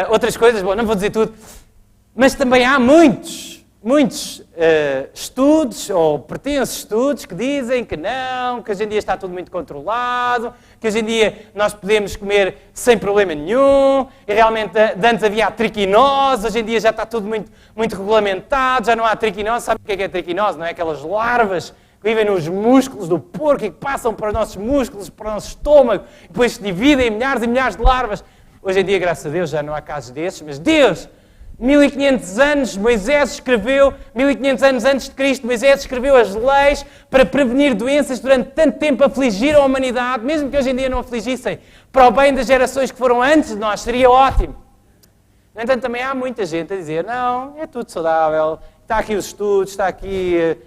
outras coisas, bom, não vou dizer tudo, mas também há muitos estudos, ou pretensos estudos, que dizem que não, que hoje em dia está tudo muito controlado, que hoje em dia nós podemos comer sem problema nenhum, e realmente antes havia a triquinose, hoje em dia já está tudo muito regulamentado, já não há triquinose. Sabe o que é triquinose? Não é aquelas larvas que vivem nos músculos do porco e que passam para os nossos músculos, para o nosso estômago, e depois se dividem em milhares e milhares de larvas. Hoje em dia, graças a Deus, já não há casos desses, mas Deus, 1500 anos, Moisés escreveu, 1500 anos antes de Cristo, Moisés escreveu as leis para prevenir doenças durante tanto tempo afligiram a humanidade, mesmo que hoje em dia não afligissem, para o bem das gerações que foram antes de nós, seria ótimo. No entanto, também há muita gente a dizer, não, é tudo saudável, está aqui os estudos, está aqui...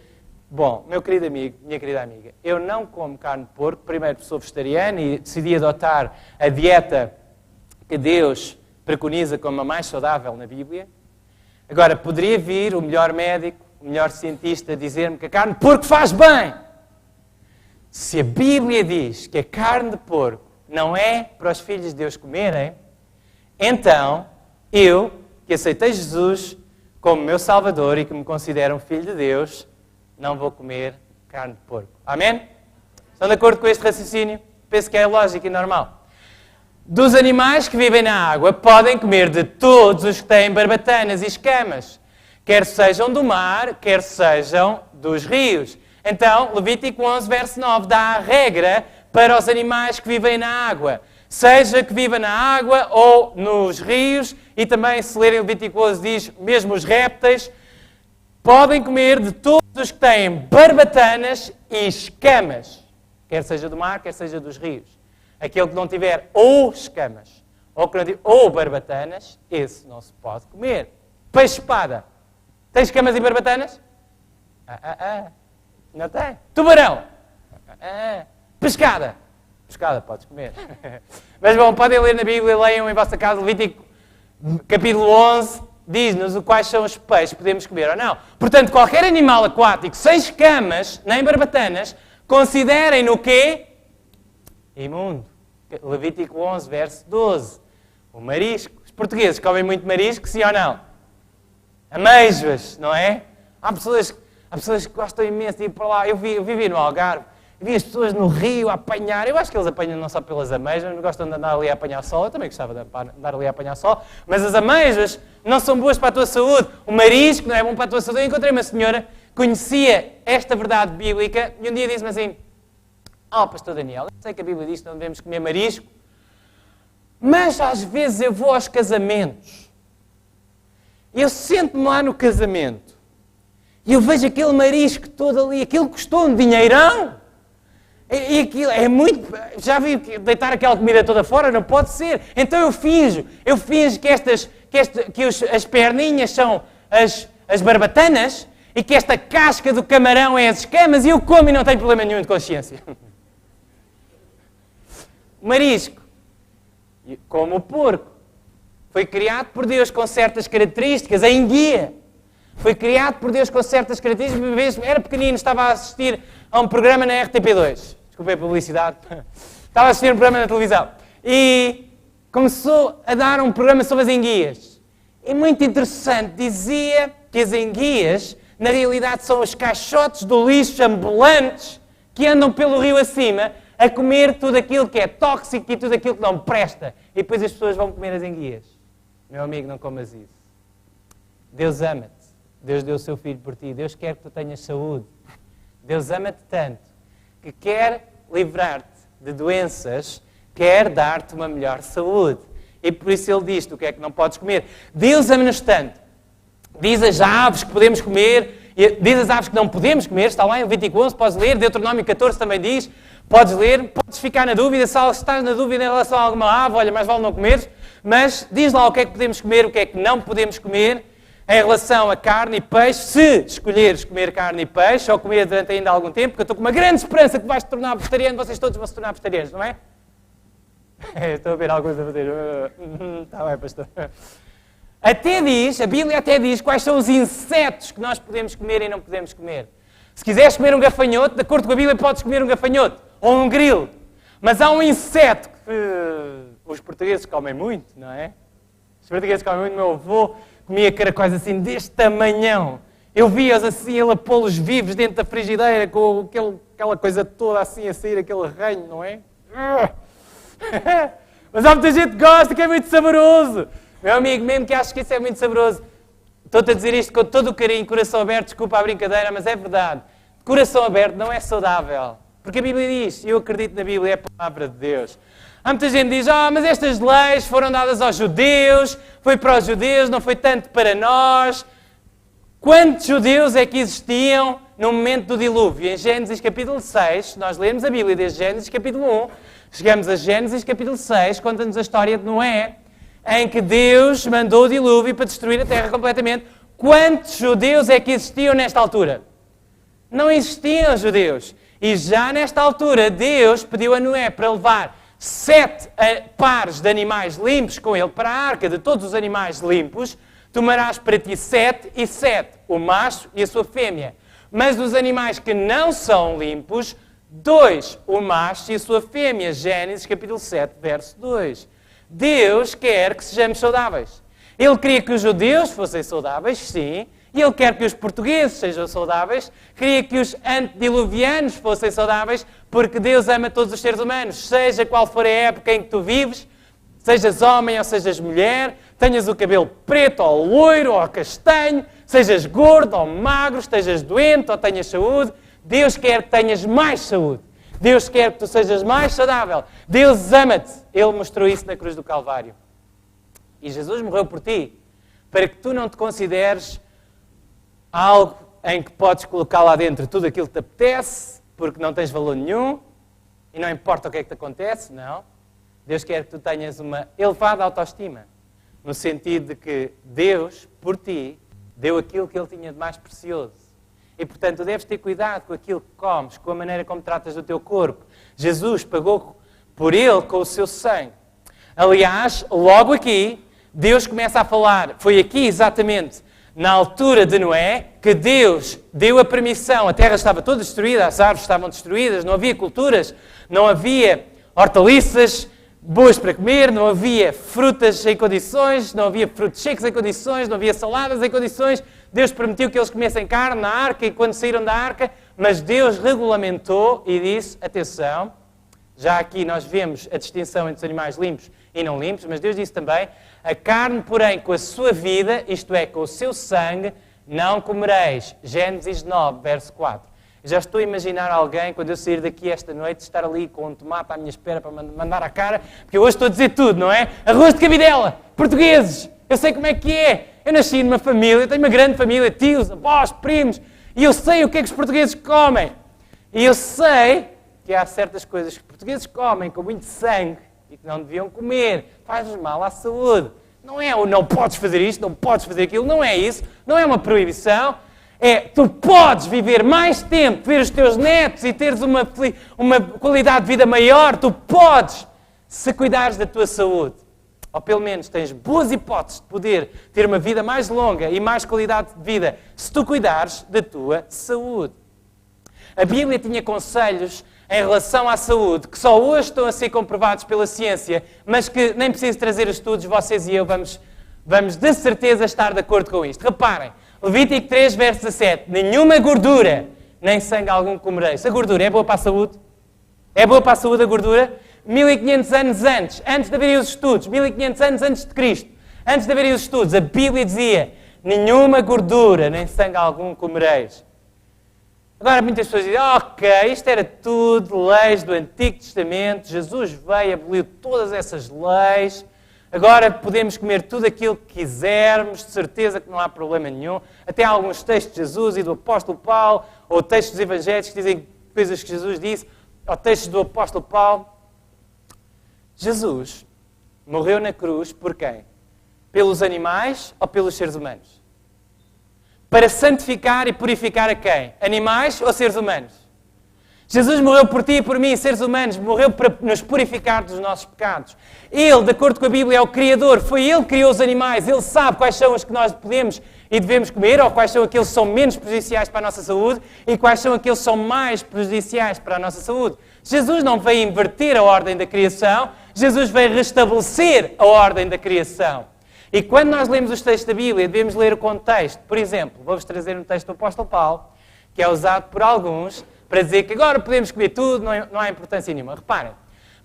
Bom, meu querido amigo, minha querida amiga, eu não como carne de porco, primeiro sou vegetariano e decidi adotar a dieta que Deus preconiza como a mais saudável na Bíblia. Agora, poderia vir o melhor médico, o melhor cientista dizer-me que a carne de porco faz bem. Se a Bíblia diz que a carne de porco não é para os filhos de Deus comerem, então eu, que aceitei Jesus como meu Salvador e que me considero um filho de Deus, não vou comer carne de porco. Amém? Estão de acordo com este raciocínio? Penso que é lógico e normal. Dos animais que vivem na água, podem comer de todos os que têm barbatanas e escamas, quer sejam do mar, quer sejam dos rios. Então, Levítico 11, verso 9, dá a regra para os animais que vivem na água. Seja que viva na água ou nos rios, e também, se lerem Levítico 11, diz, mesmo os répteis, podem comer de todos os que têm barbatanas e escamas, quer seja do mar, quer seja dos rios. Aquele que não tiver ou escamas ou barbatanas, esse não se pode comer. Peixe-espada. Tem escamas e barbatanas? Não tem. Tubarão. Pescada. Pescada podes comer. Mas bom, podem ler na Bíblia, leiam em vossa casa, Levítico capítulo 11, diz-nos quais são os peixes que podemos comer ou não. Portanto, qualquer animal aquático sem escamas nem barbatanas, considerem no quê? Imundo. Levítico 11, verso 12. O marisco. Os portugueses comem muito marisco, sim ou não? Amêijoas, não é? Há pessoas que gostam imenso de ir para lá. Eu vivi no Algarve. Vi as pessoas no rio a apanhar. Eu acho que eles apanham não só pelas amêijoas, não gostam de andar ali a apanhar sol. Eu também gostava de andar ali a apanhar sol. Mas as amêijoas não são boas para a tua saúde. O marisco não é bom para a tua saúde. Eu encontrei uma senhora que conhecia esta verdade bíblica e um dia disse-me assim: pastor Daniel, eu sei que a Bíblia diz que não devemos comer marisco, Mas às vezes eu vou aos casamentos. Eu sento-me lá no casamento. E eu vejo aquele marisco todo ali. Aquilo custou um dinheirão. E aquilo é muito... Já vi deitar aquela comida toda fora? Não pode ser. Então eu finjo que as perninhas são as barbatanas e que esta casca do camarão é as escamas e eu como e não tenho problema nenhum de consciência. O marisco, como o porco, foi criado por Deus com certas características, a enguia. Foi criado por Deus com certas características. Uma vez era pequenino, estava a assistir a um programa na RTP2. Desculpem a publicidade. Estava a assistir um programa na televisão. E começou a dar um programa sobre as enguias. E muito interessante, dizia que as enguias, na realidade, são os caixotes do lixo ambulantes que andam pelo rio acima a comer tudo aquilo que é tóxico e tudo aquilo que não presta. E depois as pessoas vão comer as enguias. Meu amigo, não comas isso. Deus ama-te. Deus deu o seu Filho por ti. Deus quer que tu tenhas saúde. Deus ama-te tanto que quer livrar-te de doenças, quer dar-te uma melhor saúde. E por isso Ele diz-te o que é que não podes comer. Deus ama-nos tanto. Diz as aves que podemos comer, diz as aves que não podemos comer, está lá em Levítico 11, podes ler, Deuteronômio 14 também diz, podes ler, podes ficar na dúvida, se estás na dúvida em relação a alguma ave, olha, mais vale não comeres, mas diz lá o que é que podemos comer, o que é que não podemos comer, em relação a carne e peixe, se escolheres comer carne e peixe, ou comer durante ainda algum tempo, porque eu estou com uma grande esperança que vais te tornar vegetariano, vocês todos vão se tornar vegetarianos, não é? Estou a ver alguns a fazer. Está bem, pastor. Até diz, a Bíblia até diz quais são os insetos que nós podemos comer e não podemos comer. Se quiseres comer um gafanhoto, de acordo com a Bíblia, podes comer um gafanhoto, ou um grilo. Mas há um inseto que os portugueses comem muito, não é? Os portugueses comem muito, meu avô comia caracóis assim deste tamanhão. Eu via-os assim, ele a pô-los vivos dentro da frigideira, com aquela coisa toda assim a sair, aquele ranho, não é? Mas há muita gente que gosta, que é muito saboroso. Meu amigo, mesmo que aches que isso é muito saboroso, estou-te a dizer isto com todo o carinho, coração aberto, desculpa a brincadeira, mas é verdade. Coração aberto não é saudável. Porque a Bíblia diz, eu acredito na Bíblia, é a palavra de Deus. Há muita gente que diz, mas estas leis foram dadas aos judeus, foi para os judeus, não foi tanto para nós. Quantos judeus é que existiam no momento do dilúvio? Em Gênesis capítulo 6, nós lemos a Bíblia desde Gênesis capítulo 1, chegamos a Gênesis capítulo 6, conta-nos a história de Noé, em que Deus mandou o dilúvio para destruir a terra completamente. Quantos judeus é que existiam nesta altura? Não existiam judeus. E já nesta altura, Deus pediu a Noé para levar 7 pares de animais limpos com ele para a arca de todos os animais limpos. Tomarás para ti 7 e 7, o macho e a sua fêmea. Mas dos animais que não são limpos, 2, o macho e a sua fêmea. Gênesis capítulo 7, verso 2. Deus quer que sejamos saudáveis. Ele queria que os judeus fossem saudáveis, sim. E Ele quer que os portugueses sejam saudáveis. Queria que os antediluvianos fossem saudáveis, porque Deus ama todos os seres humanos. Seja qual for a época em que tu vives, sejas homem ou sejas mulher, tenhas o cabelo preto ou loiro ou castanho, sejas gordo ou magro, estejas doente ou tenhas saúde, Deus quer que tenhas mais saúde. Deus quer que tu sejas mais saudável. Deus ama-te. Ele mostrou isso na cruz do Calvário. E Jesus morreu por ti, para que tu não te consideres algo em que podes colocar lá dentro tudo aquilo que te apetece, porque não tens valor nenhum, e não importa o que é que te acontece, não. Deus quer que tu tenhas uma elevada autoestima, no sentido de que Deus, por ti, deu aquilo que Ele tinha de mais precioso. E, portanto, tu deves ter cuidado com aquilo que comes, com a maneira como tratas do teu corpo. Jesus pagou por Ele com o seu sangue. Aliás, logo aqui, Deus começa a falar, foi aqui exatamente, na altura de Noé, que Deus deu a permissão, a terra estava toda destruída, as árvores estavam destruídas, não havia culturas, não havia hortaliças boas para comer, não havia frutas em condições, não havia frutos secos em condições, não havia saladas em condições. Deus permitiu que eles comessem carne na arca e quando saíram da arca, mas Deus regulamentou e disse, atenção, já aqui nós vemos a distinção entre os animais limpos e não limpos, mas Deus disse também, a carne, porém, com a sua vida, isto é, com o seu sangue, não comereis. Gênesis 9, verso 4. Eu já estou a imaginar alguém, quando eu sair daqui esta noite, estar ali com um tomate à minha espera para mandar à cara, porque eu hoje estou a dizer tudo, não é? Arroz de cabidela, portugueses, eu sei como é que é. Eu nasci numa família, eu tenho uma grande família, tios, avós, primos, e eu sei o que é que os portugueses comem. E eu sei que há certas coisas que os portugueses comem com muito sangue e que não deviam comer, faz-nos mal à saúde. Não é o não podes fazer isto, não podes fazer aquilo, não é isso, não é uma proibição. É, tu podes viver mais tempo, ver os teus netos e teres uma qualidade de vida maior, tu podes, se cuidares da tua saúde. Ou pelo menos tens boas hipóteses de poder ter uma vida mais longa e mais qualidade de vida, se tu cuidares da tua saúde. A Bíblia tinha conselhos em relação à saúde, que só hoje estão a ser comprovados pela ciência, mas que nem preciso trazer estudos, vocês e eu vamos de certeza estar de acordo com isto. Reparem, Levítico 3, verso 17. Nenhuma gordura, nem sangue algum comereis. A gordura é boa para a saúde? É boa para a saúde a gordura? 1500 anos antes de haverem os estudos, 1500 anos antes de Cristo, antes de haverem os estudos, a Bíblia dizia, nenhuma gordura, nem sangue algum comereis. Agora muitas pessoas dizem, ok, isto era tudo leis do Antigo Testamento, Jesus veio, aboliu todas essas leis, agora podemos comer tudo aquilo que quisermos, de certeza que não há problema nenhum. Até há alguns textos de Jesus e do apóstolo Paulo, ou textos dos evangelhos que dizem coisas que Jesus disse, ou textos do apóstolo Paulo. Jesus morreu na cruz por quem? Pelos animais ou pelos seres humanos? Para santificar e purificar a quem? Animais ou seres humanos? Jesus morreu por ti e por mim, seres humanos, morreu para nos purificar dos nossos pecados. Ele, de acordo com a Bíblia, é o Criador, foi Ele que criou os animais, Ele sabe quais são os que nós podemos e devemos comer, ou quais são aqueles que são menos prejudiciais para a nossa saúde e quais são aqueles que são mais prejudiciais para a nossa saúde. Jesus não veio inverter a ordem da criação, Jesus veio restabelecer a ordem da criação. E quando nós lemos os textos da Bíblia, devemos ler o contexto. Por exemplo, vou-vos trazer um texto do apóstolo Paulo, que é usado por alguns para dizer que agora podemos comer tudo, não há importância nenhuma. Reparem,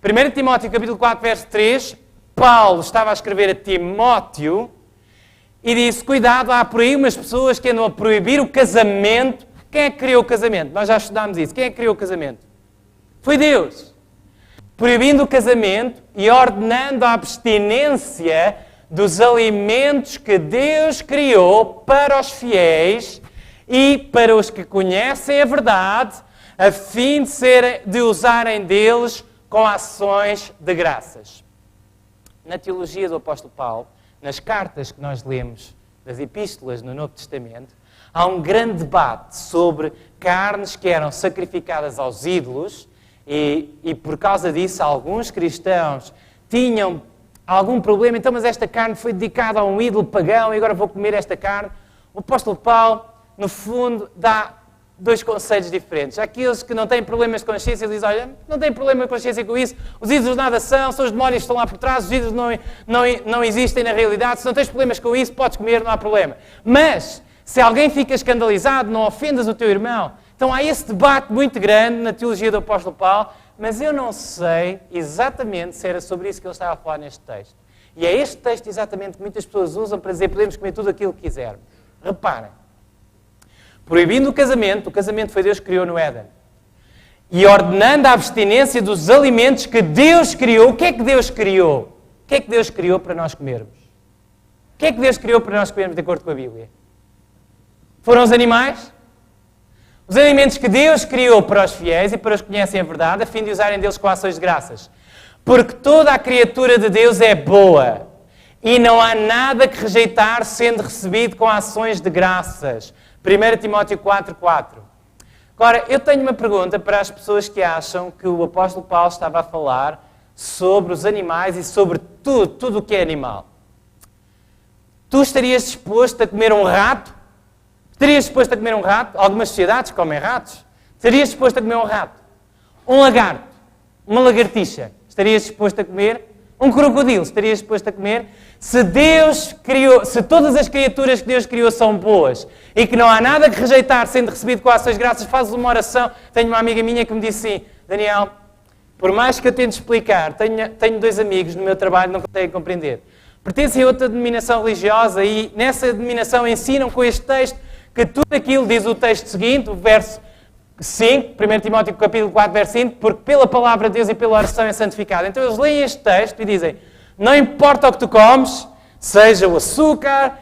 1 Timóteo capítulo 4, verso 3, Paulo estava a escrever a Timóteo e disse, cuidado, há por aí umas pessoas que andam a proibir o casamento. Quem é que criou o casamento? Nós já estudámos isso. Quem é que criou o casamento? Foi Deus. Proibindo o casamento e ordenando a abstinência dos alimentos que Deus criou para os fiéis e para os que conhecem a verdade, a fim de usarem deles com ações de graças. Na teologia do apóstolo Paulo, nas cartas que nós lemos, das epístolas no Novo Testamento, há um grande debate sobre carnes que eram sacrificadas aos ídolos e por causa disso alguns cristãos tinham algum problema, então, mas esta carne foi dedicada a um ídolo pagão e agora vou comer esta carne. O apóstolo Paulo, no fundo, dá dois conselhos diferentes. Aqueles que não têm problemas de consciência, ele diz, olha, não têm problema de consciência com isso, os ídolos nada são os demónios que estão lá por trás, os ídolos não existem na realidade, se não tens problemas com isso, podes comer, não há problema. Mas, se alguém fica escandalizado, não ofendas o teu irmão. Então há esse debate muito grande na teologia do apóstolo Paulo, mas eu não sei exatamente se era sobre isso que ele estava a falar neste texto. E é este texto exatamente que muitas pessoas usam para dizer podemos comer tudo aquilo que quisermos. Reparem. Proibindo o casamento foi Deus que criou no Éden. E ordenando a abstinência dos alimentos que Deus criou. O que é que Deus criou? O que é que Deus criou para nós comermos? O que é que Deus criou para nós comermos de acordo com a Bíblia? Foram os animais? Os alimentos que Deus criou para os fiéis e para os que conhecem a verdade, a fim de usarem deles com ações de graças. Porque toda a criatura de Deus é boa e não há nada que rejeitar sendo recebido com ações de graças. 1 Timóteo 4, 4. Agora, eu tenho uma pergunta para as pessoas que acham que o apóstolo Paulo estava a falar sobre os animais e sobre tudo o que é animal. Tu estarias disposto a comer um rato? Estarias disposto a comer um rato? Algumas sociedades comem ratos. Estarias disposto a comer um rato? Um lagarto? Uma lagartixa? Estarias disposto a comer? Um crocodilo? Estarias disposto a comer? Se Deus criou, se todas as criaturas que Deus criou são boas e que não há nada que rejeitar sendo recebido com ações de graças, fazes uma oração. Tenho uma amiga minha que me disse assim, Daniel, por mais que eu tente explicar, tenho dois amigos no meu trabalho que não conseguem compreender. Pertencem a outra denominação religiosa e nessa denominação ensinam com este texto que tudo aquilo, diz o texto seguinte, o verso 5, 1 Timóteo capítulo 4, verso 5, porque pela palavra de Deus e pela oração é santificado. Então eles leem este texto e dizem, não importa o que tu comes, seja o açúcar,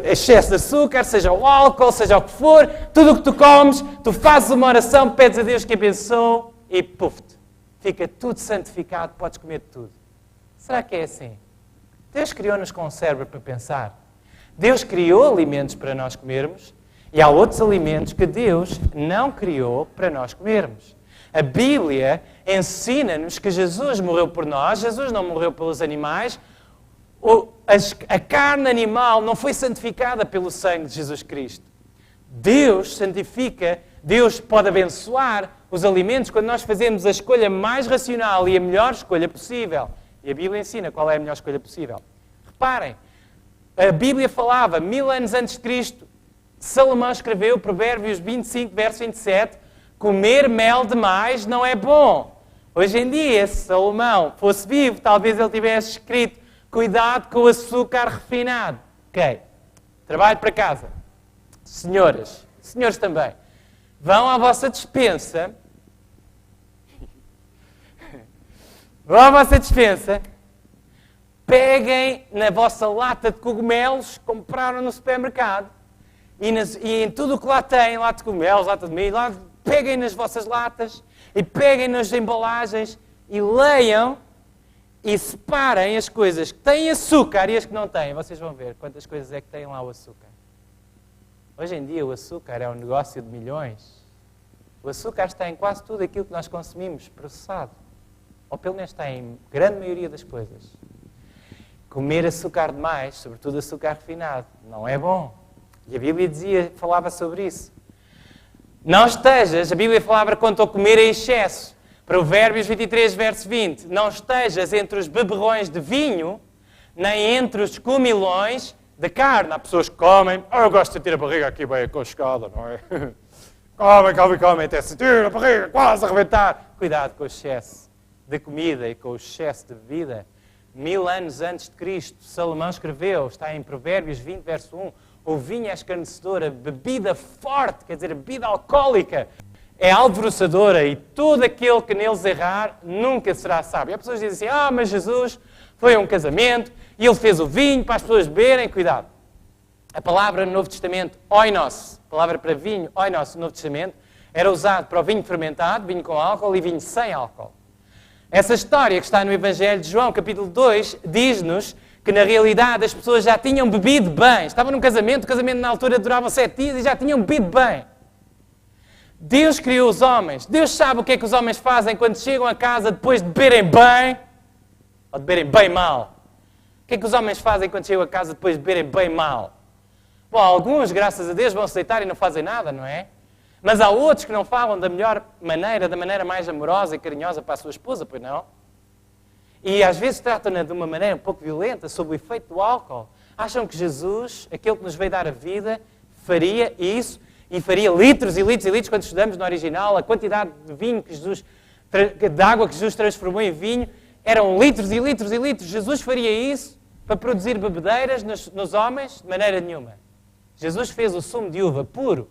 excesso de açúcar, seja o álcool, seja o que for, tudo o que tu comes, tu fazes uma oração, pedes a Deus que abençoe e puf-te, fica tudo santificado, podes comer tudo. Será que é assim? Deus criou-nos com um cérebro para pensar. Deus criou alimentos para nós comermos e há outros alimentos que Deus não criou para nós comermos. A Bíblia ensina-nos que Jesus morreu por nós, Jesus não morreu pelos animais, a carne animal não foi santificada pelo sangue de Jesus Cristo. Deus santifica, Deus pode abençoar os alimentos quando nós fazemos a escolha mais racional e a melhor escolha possível. E a Bíblia ensina qual é a melhor escolha possível. Reparem, a Bíblia falava 1000 anos antes de Cristo. Salomão escreveu, Provérbios 25, verso 27, comer mel demais não é bom. Hoje em dia, se Salomão fosse vivo, talvez ele tivesse escrito, cuidado com o açúcar refinado. Ok, trabalho para casa. Senhoras, senhores também, vão à vossa despensa. Vão à vossa despensa, peguem na vossa lata de cogumelos que compraram no supermercado e em tudo o que lá tem, lata de cogumelos, lata de milho, peguem nas vossas latas e peguem nas embalagens e leiam e separem as coisas que têm açúcar e as que não têm. Vocês vão ver quantas coisas é que têm lá o açúcar. Hoje em dia o açúcar é um negócio de milhões. O açúcar está em quase tudo aquilo que nós consumimos processado. Ou pelo menos está em grande maioria das coisas. Comer açúcar demais, sobretudo açúcar refinado, não é bom. E a Bíblia falava sobre isso. Não estejas, a Bíblia falava quanto a comer em excesso. Provérbios 23, verso 20. Não estejas entre os beberrões de vinho, nem entre os comilões de carne. Há pessoas que comem, eu gosto de ter a barriga aqui bem aconchegada, não é? Comem, até sentir a barriga quase a arrebentar. Cuidado com o excesso de comida e com o excesso de bebida. 1000 anos antes de Cristo, Salomão escreveu, está em Provérbios 20, verso 1, o vinho é escarnecedora, bebida forte, quer dizer, bebida alcoólica, é alvoroçadora e todo aquele que neles errar nunca será sábio. E as pessoas dizem assim, mas Jesus foi a um casamento e ele fez o vinho para as pessoas beberem. Cuidado. A palavra no Novo Testamento, oinos, a palavra para vinho, oinos, no Novo Testamento, era usado para o vinho fermentado, vinho com álcool e vinho sem álcool. Essa história que está no Evangelho de João, capítulo 2, diz-nos que na realidade as pessoas já tinham bebido bem. Estavam num casamento, o casamento na altura durava 7 dias e já tinham bebido bem. Deus criou os homens. Deus sabe o que é que os homens fazem quando chegam a casa depois de beberem bem ou de beberem bem mal. O que é que os homens fazem quando chegam a casa depois de beberem bem mal? Bom, alguns, graças a Deus, vão se deitar e não fazem nada, não é? Mas há outros que não falam da melhor maneira, da maneira mais amorosa e carinhosa para a sua esposa, pois não? E às vezes tratam-na de uma maneira um pouco violenta, sob o efeito do álcool. Acham que Jesus, aquele que nos veio dar a vida, faria isso e faria litros e litros e litros, quando estudamos no original, a quantidade de vinho que Jesus, de água que Jesus transformou em vinho, eram litros e litros e litros. Jesus faria isso para produzir bebedeiras nos homens? De maneira nenhuma. Jesus fez o sumo de uva puro.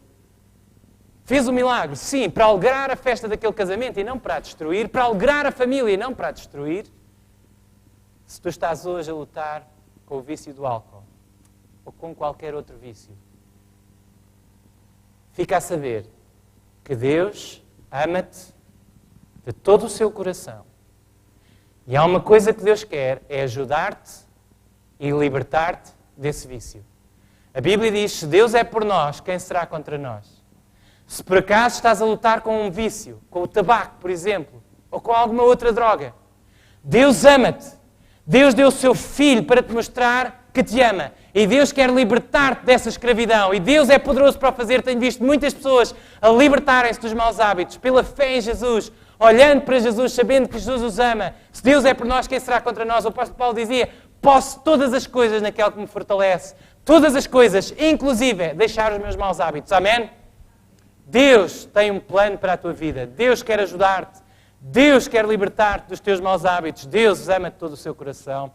Fez o milagre, sim, para alegrar a festa daquele casamento e não para a destruir, para alegrar a família e não para a destruir. Se tu estás hoje a lutar com o vício do álcool ou com qualquer outro vício, fica a saber que Deus ama-te de todo o seu coração. E há uma coisa que Deus quer, é ajudar-te e libertar-te desse vício. A Bíblia diz, se Deus é por nós, quem será contra nós? Se por acaso estás a lutar com um vício, com o tabaco, por exemplo, ou com alguma outra droga, Deus ama-te. Deus deu o seu Filho para te mostrar que te ama. E Deus quer libertar-te dessa escravidão. E Deus é poderoso para o fazer. Tenho visto muitas pessoas a libertarem-se dos maus hábitos, pela fé em Jesus, olhando para Jesus, sabendo que Jesus os ama. Se Deus é por nós, quem será contra nós? O apóstolo Paulo dizia, posso todas as coisas naquele que me fortalece. Todas as coisas, inclusive deixar os meus maus hábitos. Amém? Deus tem um plano para a tua vida. Deus quer ajudar-te. Deus quer libertar-te dos teus maus hábitos. Deus ama-te de todo o seu coração.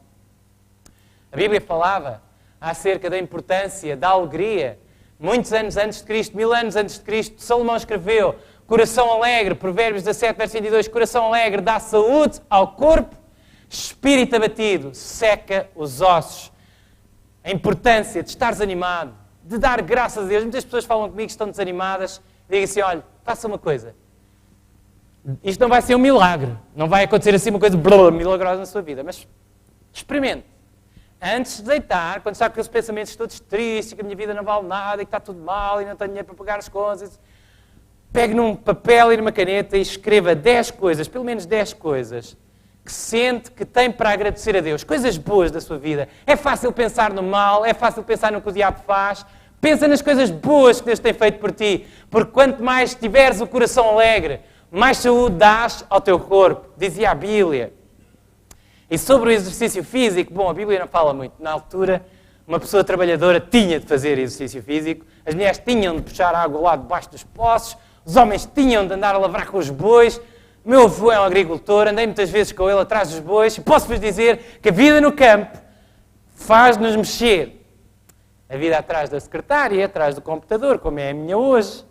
A Bíblia falava acerca da importância da alegria. Muitos anos antes de Cristo, 1000 anos antes de Cristo, Salomão escreveu, Coração alegre, Provérbios 17, verso 22, coração alegre dá saúde ao corpo, espírito abatido seca os ossos. A importância de estares animado, de dar graças a Deus. Muitas pessoas falam comigo que estão desanimadas. Digam assim, olha, faça uma coisa. Isto não vai ser um milagre. Não vai acontecer assim uma coisa milagrosa na sua vida. Mas experimente. Antes de deitar, quando está com aqueles pensamentos todos tristes, que a minha vida não vale nada, e que está tudo mal, e não tenho dinheiro para pagar as coisas, pegue num papel e numa caneta e escreva 10 coisas, pelo menos 10 coisas, que sente que tem para agradecer a Deus. Coisas boas da sua vida. É fácil pensar no mal, é fácil pensar no que o diabo faz. Pensa nas coisas boas que Deus tem feito por ti. Porque quanto mais tiveres o coração alegre, mais saúde dás ao teu corpo. Dizia a Bíblia. E sobre o exercício físico, bom, a Bíblia não fala muito. Na altura, uma pessoa trabalhadora tinha de fazer exercício físico. As mulheres tinham de puxar água lá debaixo dos poços. Os homens tinham de andar a lavrar com os bois. O meu avô é um agricultor, andei muitas vezes com ele atrás dos bois. E posso-vos dizer que a vida no campo faz-nos mexer. A vida atrás da secretária, atrás do computador, como é a minha hoje,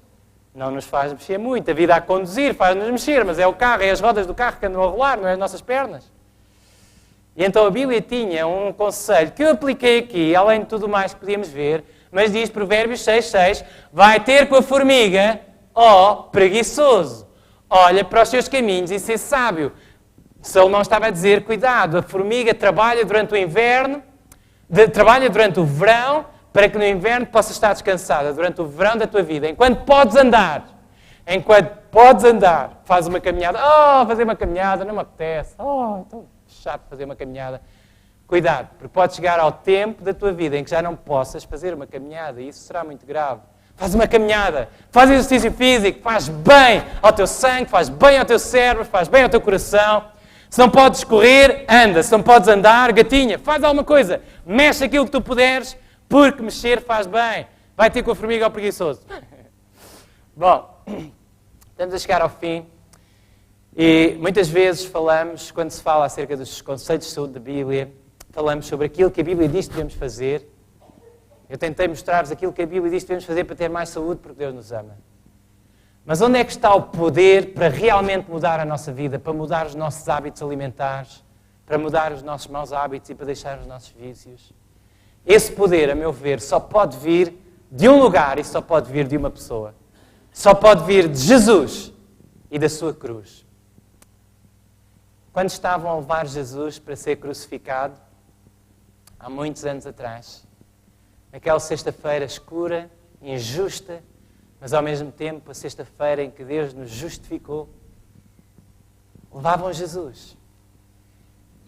não nos faz mexer muito. A vida a conduzir faz-nos mexer, mas é o carro, é as rodas do carro que andam a rolar, não é as nossas pernas. E então a Bíblia tinha um conselho que eu apliquei aqui, além de tudo mais que podíamos ver, mas diz Provérbios 6,6, vai ter com a formiga, ó preguiçoso. Olha para os seus caminhos e ser sábio. Salomão estava a dizer, cuidado, a formiga trabalha durante o inverno, trabalha durante o verão, para que no inverno possa estar descansada, durante o verão da tua vida. Enquanto podes andar, faz uma caminhada. Oh, fazer uma caminhada, não me apetece. Oh, tão chato fazer uma caminhada. Cuidado, porque pode chegar ao tempo da tua vida em que já não possas fazer uma caminhada e isso será muito grave. Faz uma caminhada, faz exercício físico, faz bem ao teu sangue, faz bem ao teu cérebro, faz bem ao teu coração. Se não podes correr, anda. Se não podes andar, gatinha, faz alguma coisa. Mexe aquilo que tu puderes, porque mexer faz bem. Vai ter com a formiga ao preguiçoso. Bom, estamos a chegar ao fim. E muitas vezes falamos, quando se fala acerca dos conceitos de saúde da Bíblia, falamos sobre aquilo que a Bíblia diz que devemos fazer. Eu tentei mostrar-vos aquilo que a Bíblia diz que devemos fazer para ter mais saúde, porque Deus nos ama. Mas onde é que está o poder para realmente mudar a nossa vida, para mudar os nossos hábitos alimentares, para mudar os nossos maus hábitos e para deixar os nossos vícios? Esse poder, a meu ver, só pode vir de um lugar e só pode vir de uma pessoa. Só pode vir de Jesus e da sua cruz. Quando estavam a levar Jesus para ser crucificado, há muitos anos atrás, naquela sexta-feira escura, injusta, mas ao mesmo tempo a sexta-feira em que Deus nos justificou, levavam Jesus.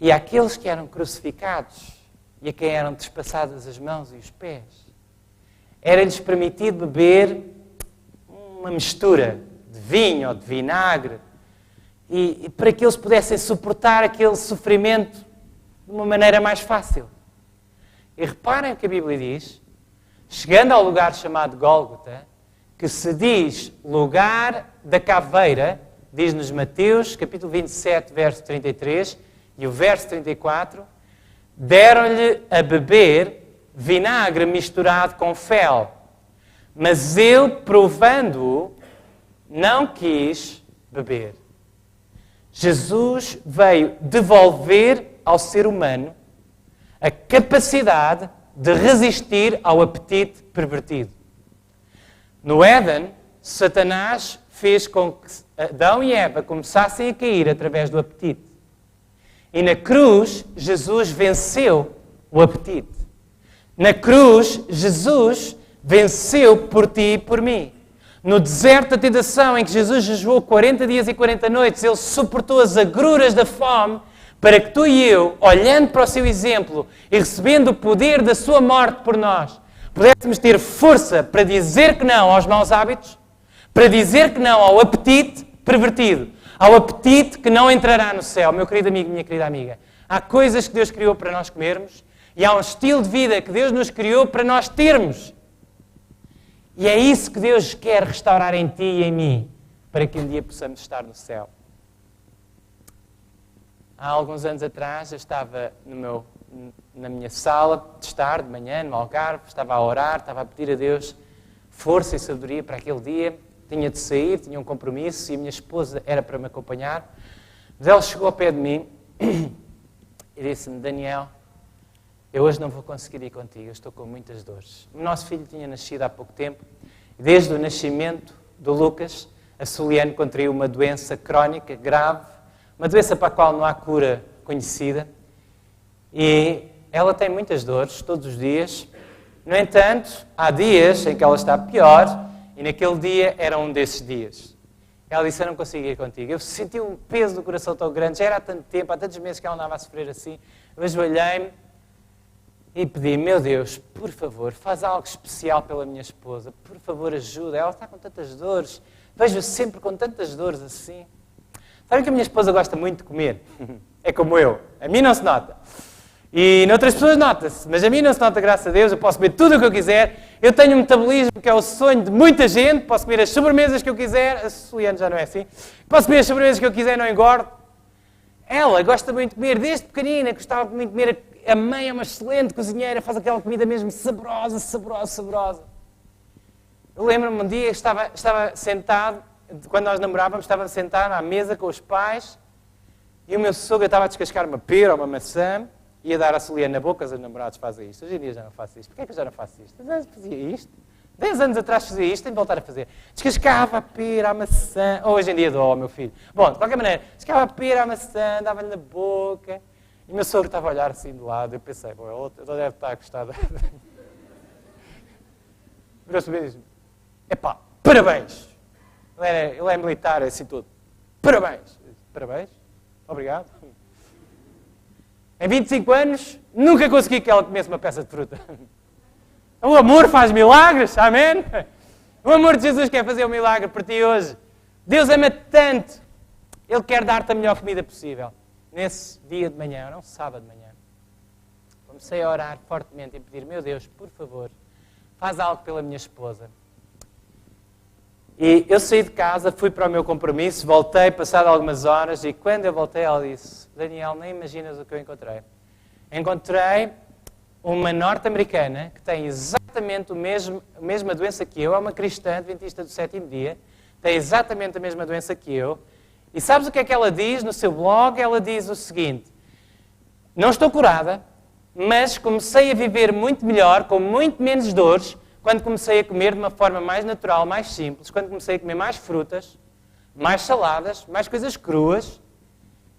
E àqueles que eram crucificados e a quem eram trespassadas as mãos e os pés, era-lhes permitido beber uma mistura de vinho ou de vinagre e para que eles pudessem suportar aquele sofrimento de uma maneira mais fácil. E reparem o que a Bíblia diz, chegando ao lugar chamado Gólgota, que se diz lugar da caveira, diz-nos Mateus, capítulo 27, verso 33, e o verso 34, deram-lhe a beber vinagre misturado com fel, mas ele, provando-o, não quis beber. Jesus veio devolver ao ser humano a capacidade de resistir ao apetite pervertido. No Éden, Satanás fez com que Adão e Eva começassem a cair através do apetite. E na cruz, Jesus venceu o apetite. Na cruz, Jesus venceu por ti e por mim. No deserto da tentação, em que Jesus jejuou 40 dias e 40 noites, Ele suportou as agruras da fome para que tu e eu, olhando para o seu exemplo e recebendo o poder da sua morte por nós, pudéssemos ter força para dizer que não aos maus hábitos, para dizer que não ao apetite pervertido, ao apetite que não entrará no céu. Meu querido amigo, minha querida amiga, há coisas que Deus criou para nós comermos e há um estilo de vida que Deus nos criou para nós termos. E é isso que Deus quer restaurar em ti e em mim, para que um dia possamos estar no céu. Há alguns anos atrás, eu estava na minha sala de estar, de manhã, no Algarve, estava a orar, estava a pedir a Deus força e sabedoria para aquele dia. tinha de sair, tinha um compromisso e a minha esposa era para me acompanhar. Mas ela chegou ao pé de mim e disse-me: Daniel, eu hoje não vou conseguir ir contigo, eu estou com muitas dores. O nosso filho tinha nascido há pouco tempo e desde o nascimento do Lucas, a Soliane contraiu uma doença crónica, grave, uma doença para a qual não há cura conhecida. E ela tem muitas dores todos os dias. No entanto, há dias em que ela está pior e naquele dia era um desses dias. Ela disse: eu não consigo ir contigo. Eu senti um peso no coração tão grande, já era há tanto tempo, há tantos meses que ela andava a sofrer assim. Eu ajoelhei-me e pedi: meu Deus, por favor, faz algo especial pela minha esposa. Por favor, ajuda. Ela está com tantas dores. Vejo-a sempre com tantas dores assim. Sabem que a minha esposa gosta muito de comer? É como eu. A mim não se nota. E noutras pessoas nota-se. Mas a mim não se nota, graças a Deus. Eu posso comer tudo o que eu quiser. Eu tenho um metabolismo que é o sonho de muita gente. Posso comer as sobremesas que eu quiser. A Soliane já não é assim. Posso comer as sobremesas que eu quiser, não engordo. Ela gosta muito de comer. Desde pequenina gostava muito de comer. A mãe é uma excelente cozinheira. Faz aquela comida mesmo saborosa, saborosa, saborosa. Eu lembro-me um dia, estava sentado, quando nós namorávamos, estava sentado à mesa com os pais e o meu sogro estava a descascar uma pera ou uma maçã e a dar a Soliane na boca. Os namorados fazem isto. Hoje em dia já não faço isto. Porquê é que eu já não faço isto? 10 anos fazia isto. 10 anos atrás fazia isto, tenho de voltar a fazer. Descascava a pera, a maçã. Hoje em dia dou ao meu filho. Bom, de qualquer maneira, descascava a pera, a maçã, dava-lhe na boca e o meu sogro estava a olhar assim do lado. Eu pensei: bom, ele deve estar a gostar. Virou-se bem e disse: epá, parabéns! Ele é militar, é assim tudo. Parabéns! Parabéns? Obrigado. Em 25 anos, nunca consegui que ela comesse uma peça de fruta. O amor faz milagres, amém? O amor de Jesus quer fazer um milagre por ti hoje. Deus ama tanto. Ele quer dar-te a melhor comida possível. Nesse dia de manhã, não sábado de manhã, comecei a orar fortemente e pedir: meu Deus, por favor, faz algo pela minha esposa. E eu saí de casa, fui para o meu compromisso, voltei, passado algumas horas, e quando eu voltei, ela disse: Daniel, nem imaginas o que eu encontrei. Encontrei uma norte-americana que tem exatamente a mesma doença que eu, é uma cristã adventista do sétimo dia, tem exatamente a mesma doença que eu. E sabes o que é que ela diz no seu blog? Ela diz o seguinte: não estou curada, mas comecei a viver muito melhor, com muito menos dores, quando comecei a comer de uma forma mais natural, mais simples, quando comecei a comer mais frutas, mais saladas, mais coisas cruas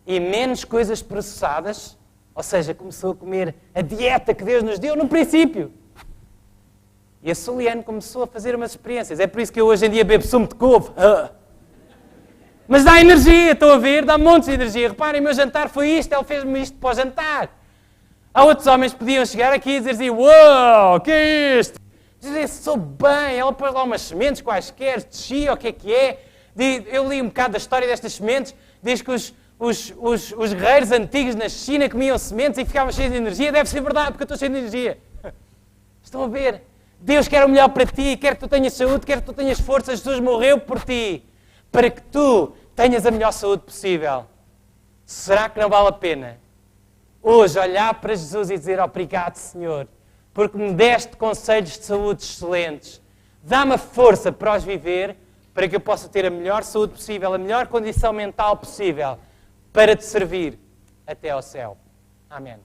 e menos coisas processadas, ou seja, começou a comer a dieta que Deus nos deu no princípio. E a Soliane começou a fazer umas experiências. É por isso que eu hoje em dia bebo sumo de couve. Mas dá energia, estão a ver? Dá montes de energia. Reparem, o meu jantar foi isto, ele fez-me isto para o jantar. Há outros homens que podiam chegar aqui e dizer assim: uau, que é isto? Dizer: sou bem, ela pôs lá umas sementes quaisquer, de chia, o que é? Eu li um bocado da história destas sementes, diz que os guerreiros antigos na China comiam sementes e ficavam cheios de energia. Deve ser verdade, porque eu estou cheio de energia. Estão a ver? Deus quer o melhor para ti, quer que tu tenhas saúde, quer que tu tenhas força. Jesus morreu por ti, para que tu tenhas a melhor saúde possível. Será que não vale a pena hoje olhar para Jesus e dizer: obrigado, Senhor, porque me deste conselhos de saúde excelentes. Dá-me a força para os viver, para que eu possa ter a melhor saúde possível, a melhor condição mental possível, para te servir até ao céu. Amém.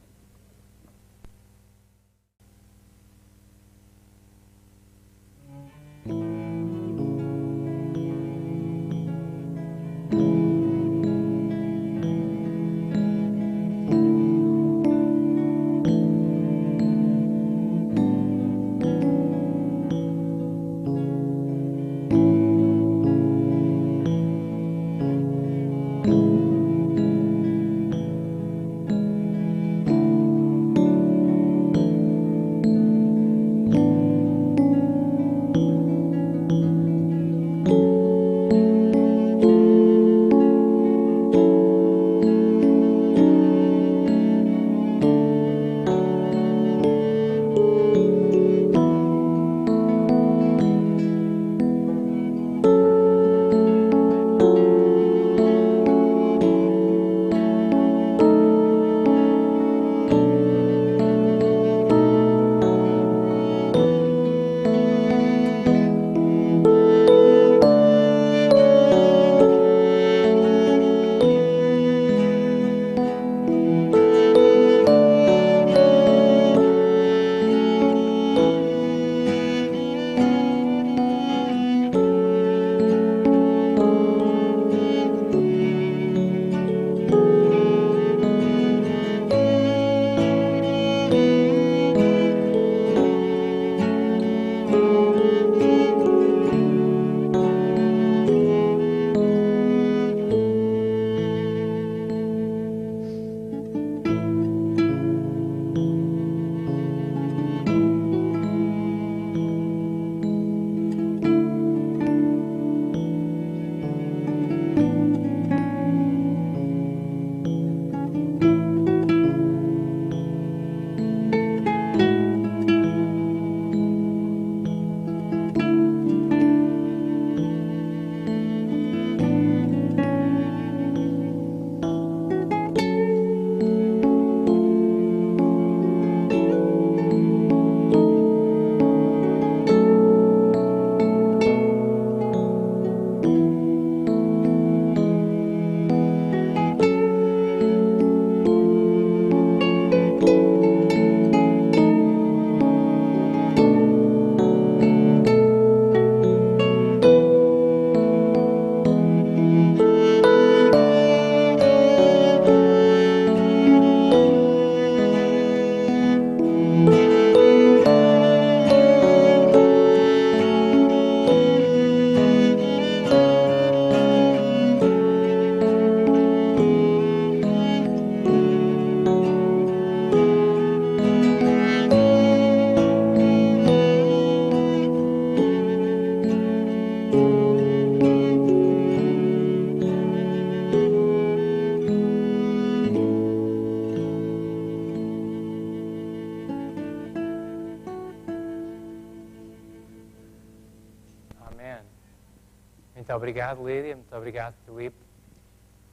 Muito obrigado, Lídia. Muito obrigado, Filipe.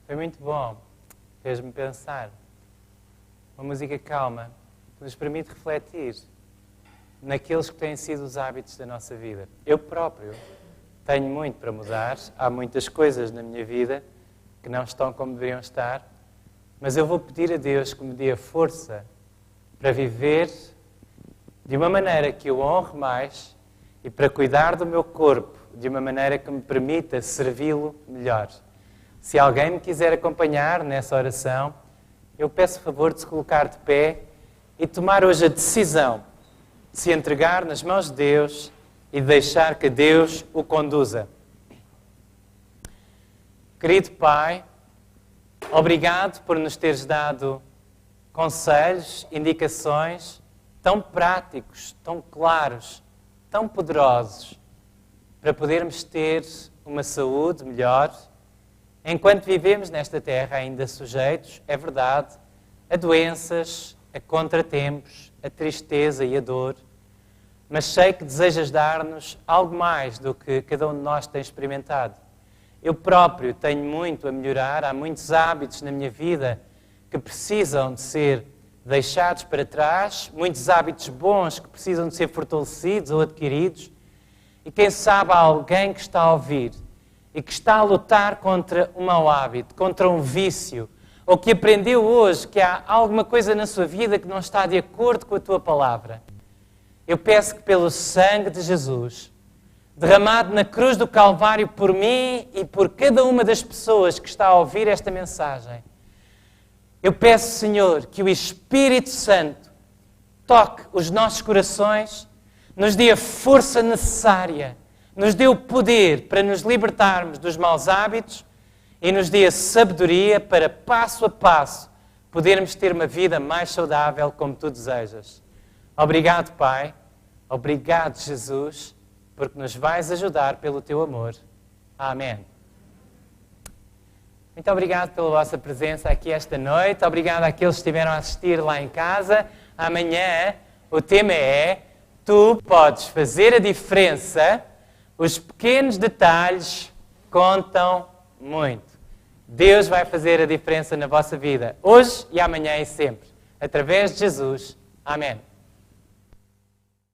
Foi muito bom. Fez-me pensar. Uma música calma que nos permite refletir naqueles que têm sido os hábitos da nossa vida. Eu próprio tenho muito para mudar. Há muitas coisas na minha vida que não estão como deveriam estar. Mas eu vou pedir a Deus que me dê a força para viver de uma maneira que eu honre mais e para cuidar do meu corpo de uma maneira que me permita servi-lo melhor. Se alguém me quiser acompanhar nessa oração, eu peço o favor de se colocar de pé e tomar hoje a decisão de se entregar nas mãos de Deus e de deixar que Deus o conduza. Querido Pai, obrigado por nos teres dado conselhos, indicações tão práticos, tão claros, tão poderosos, para podermos ter uma saúde melhor, enquanto vivemos nesta terra ainda sujeitos, é verdade, a doenças, a contratempos, a tristeza e a dor, mas sei que desejas dar-nos algo mais do que cada um de nós tem experimentado. Eu próprio tenho muito a melhorar, há muitos hábitos na minha vida que precisam de ser deixados para trás, muitos hábitos bons que precisam de ser fortalecidos ou adquiridos, e quem sabe há alguém que está a ouvir e que está a lutar contra um mau hábito, contra um vício, ou que aprendeu hoje que há alguma coisa na sua vida que não está de acordo com a tua palavra. Eu peço que pelo sangue de Jesus, derramado na cruz do Calvário por mim e por cada uma das pessoas que está a ouvir esta mensagem, eu peço, Senhor, que o Espírito Santo toque os nossos corações, nos dê a força necessária, nos dê o poder para nos libertarmos dos maus hábitos e nos dê a sabedoria para, passo a passo, podermos ter uma vida mais saudável como Tu desejas. Obrigado, Pai. Obrigado, Jesus, porque nos vais ajudar pelo Teu amor. Amém. Muito obrigado pela vossa presença aqui esta noite. Obrigado àqueles que estiveram a assistir lá em casa. Amanhã o tema é: tu podes fazer a diferença. Os pequenos detalhes contam muito. Deus vai fazer a diferença na vossa vida, hoje e amanhã e sempre. Através de Jesus. Amém.